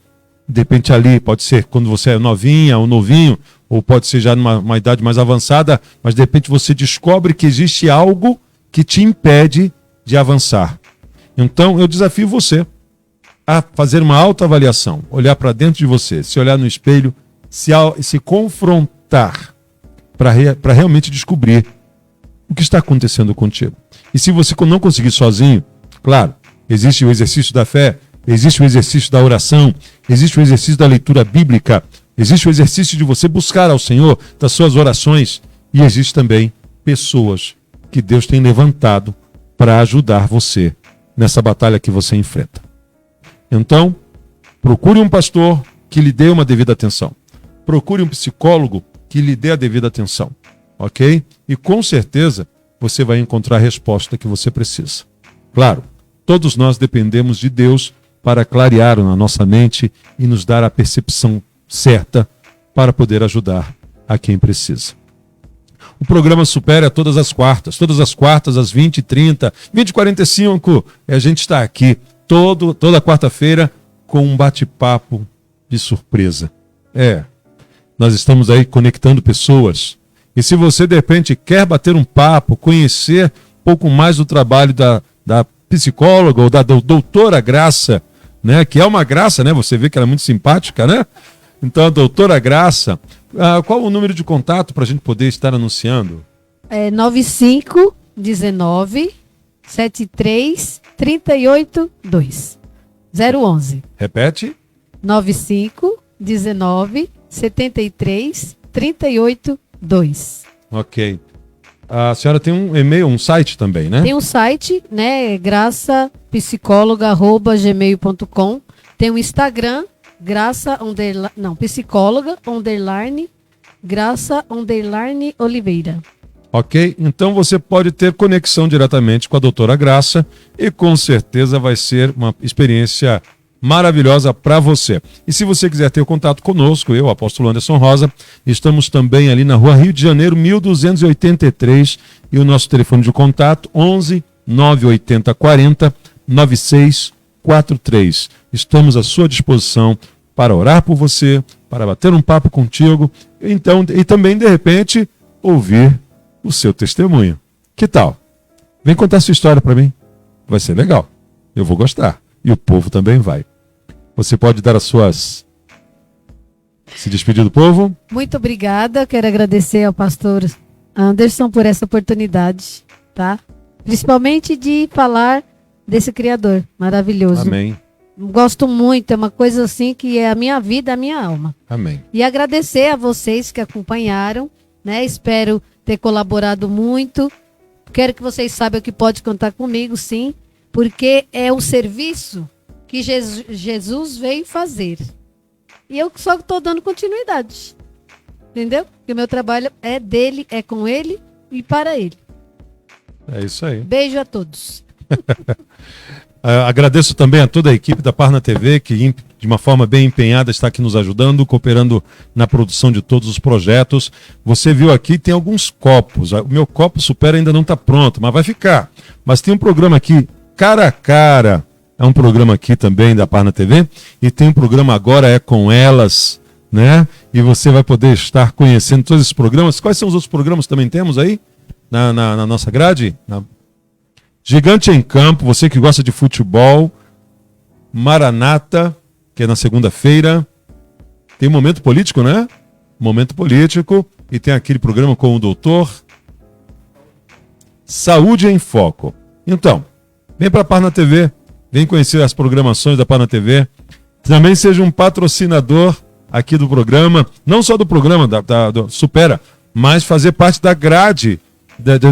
De repente ali, pode ser quando você é novinha ou novinho, ou pode ser já numa idade mais avançada, mas de repente você descobre que existe algo que te impede de avançar. Então eu desafio você a fazer uma autoavaliação, olhar para dentro de você, se olhar no espelho, se confrontar para realmente descobrir o que está acontecendo contigo. E se você não conseguir sozinho, claro, existe o exercício da fé, existe o exercício da oração, existe o exercício da leitura bíblica, existe o exercício de você buscar ao Senhor das suas orações, e existe também pessoas que Deus tem levantado para ajudar você nessa batalha que você enfrenta. Então, procure um pastor que lhe dê uma devida atenção. Procure um psicólogo que lhe dê a devida atenção, ok? E com certeza você vai encontrar a resposta que você precisa. Claro, todos nós dependemos de Deus para clarear na nossa mente e nos dar a percepção certa para poder ajudar a quem precisa. O programa Supera todas as quartas às 20h30, 20h45, a gente está aqui toda quarta-feira com um bate-papo de surpresa. Nós estamos aí conectando pessoas. E se você, de repente, quer bater um papo, conhecer um pouco mais do trabalho da psicóloga ou da doutora Graça, né? Que é uma graça, né? Você vê que ela é muito simpática, né? Então, a doutora Graça, qual o número de contato para a gente poder estar anunciando? 9519 73 38 2 011. Repete. 9519 73 38 2. Ok. A senhora tem um e-mail, um site também, né? Tem um site, né? graçapsicóloga@gmail.com. Tem um Instagram, psicóloga _ Graça _ Oliveira. Ok? Então você pode ter conexão diretamente com a doutora Graça e com certeza vai ser uma experiência maravilhosa para você. E se você quiser ter contato conosco, eu, apóstolo Anderson Rosa, estamos também ali na Rua Rio de Janeiro, 1283, e o nosso telefone de contato 11 980 40 9643. Estamos à sua disposição para orar por você, para bater um papo contigo, então, e também, de repente, ouvir o seu testemunho. Que tal? Vem contar sua história para mim. Vai ser legal. Eu vou gostar. E o povo também vai. Você pode dar as suas... Se despedir do povo? Muito obrigada. Quero agradecer ao pastor Anderson por essa oportunidade, tá? Principalmente de falar desse Criador maravilhoso. Amém. Gosto muito, é uma coisa assim que é a minha vida, a minha alma. Amém. E agradecer a vocês que acompanharam, né? Espero ter colaborado muito. Quero que vocês saibam que pode contar comigo, sim, porque é o serviço que Jesus veio fazer. E eu só estou dando continuidade. Entendeu? Porque o meu trabalho é dele, é com ele e para ele. É isso aí. Beijo a todos. Agradeço também a toda a equipe da Parna TV, que de uma forma bem empenhada está aqui nos ajudando, cooperando na produção de todos os projetos. Você viu aqui, tem alguns copos. O meu copo Supera ainda não está pronto, mas vai ficar. Mas tem um programa aqui, Cara a Cara. É um programa aqui também da Parna TV. E tem um programa Agora é com Elas, né? E você vai poder estar conhecendo todos esses programas. Quais são os outros programas que também temos aí na nossa grade? Gigante em Campo, você que gosta de futebol. Maranata, que é na segunda-feira. Tem um momento político, né? Momento Político, e tem aquele programa com o doutor Saúde em Foco. Então, vem para a Parna TV, vem conhecer as programações da Parna TV. Também seja um patrocinador aqui do programa, não só do programa do Supera, mas fazer parte da grade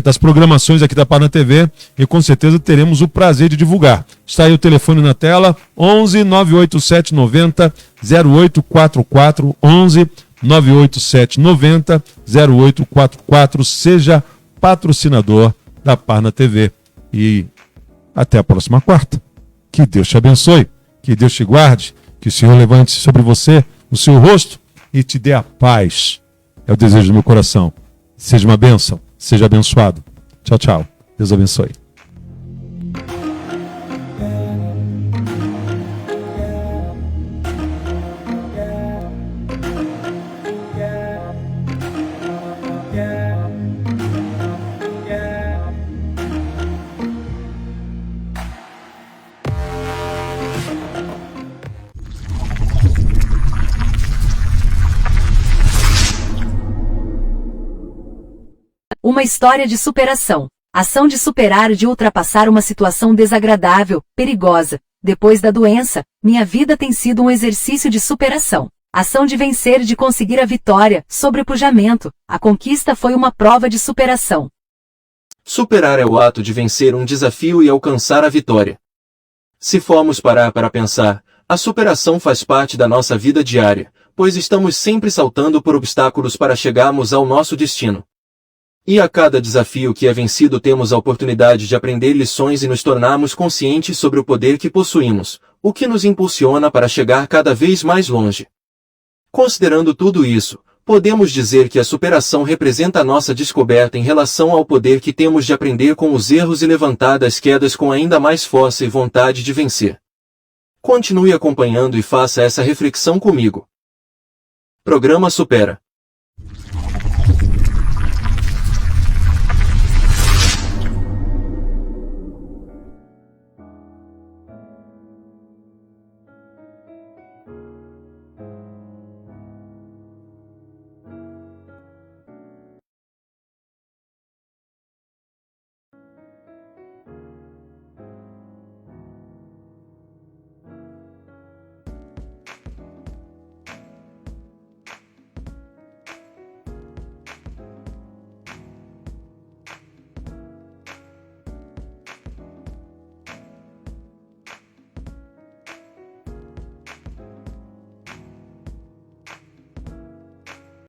das programações aqui da Parna TV, e com certeza teremos o prazer de divulgar. Está aí o telefone na tela, 11 987 90 0844, 11 987 90 0844. Seja patrocinador da Parna TV. E até a próxima quarta. Que Deus te abençoe, que Deus te guarde, que o Senhor levante sobre você o seu rosto e te dê a paz. É o desejo do meu coração. Seja uma bênção, seja abençoado. Tchau, tchau. Deus abençoe. Uma história de superação. Ação de superar, de ultrapassar uma situação desagradável, perigosa. Depois da doença, minha vida tem sido um exercício de superação. Ação de vencer, de conseguir a vitória, sobrepujamento. A conquista foi uma prova de superação. Superar é o ato de vencer um desafio e alcançar a vitória. Se formos parar para pensar, a superação faz parte da nossa vida diária, pois estamos sempre saltando por obstáculos para chegarmos ao nosso destino. E a cada desafio que é vencido temos a oportunidade de aprender lições e nos tornarmos conscientes sobre o poder que possuímos, o que nos impulsiona para chegar cada vez mais longe. Considerando tudo isso, podemos dizer que a superação representa a nossa descoberta em relação ao poder que temos de aprender com os erros e levantar das quedas com ainda mais força e vontade de vencer. Continue acompanhando e faça essa reflexão comigo. Programa Supera.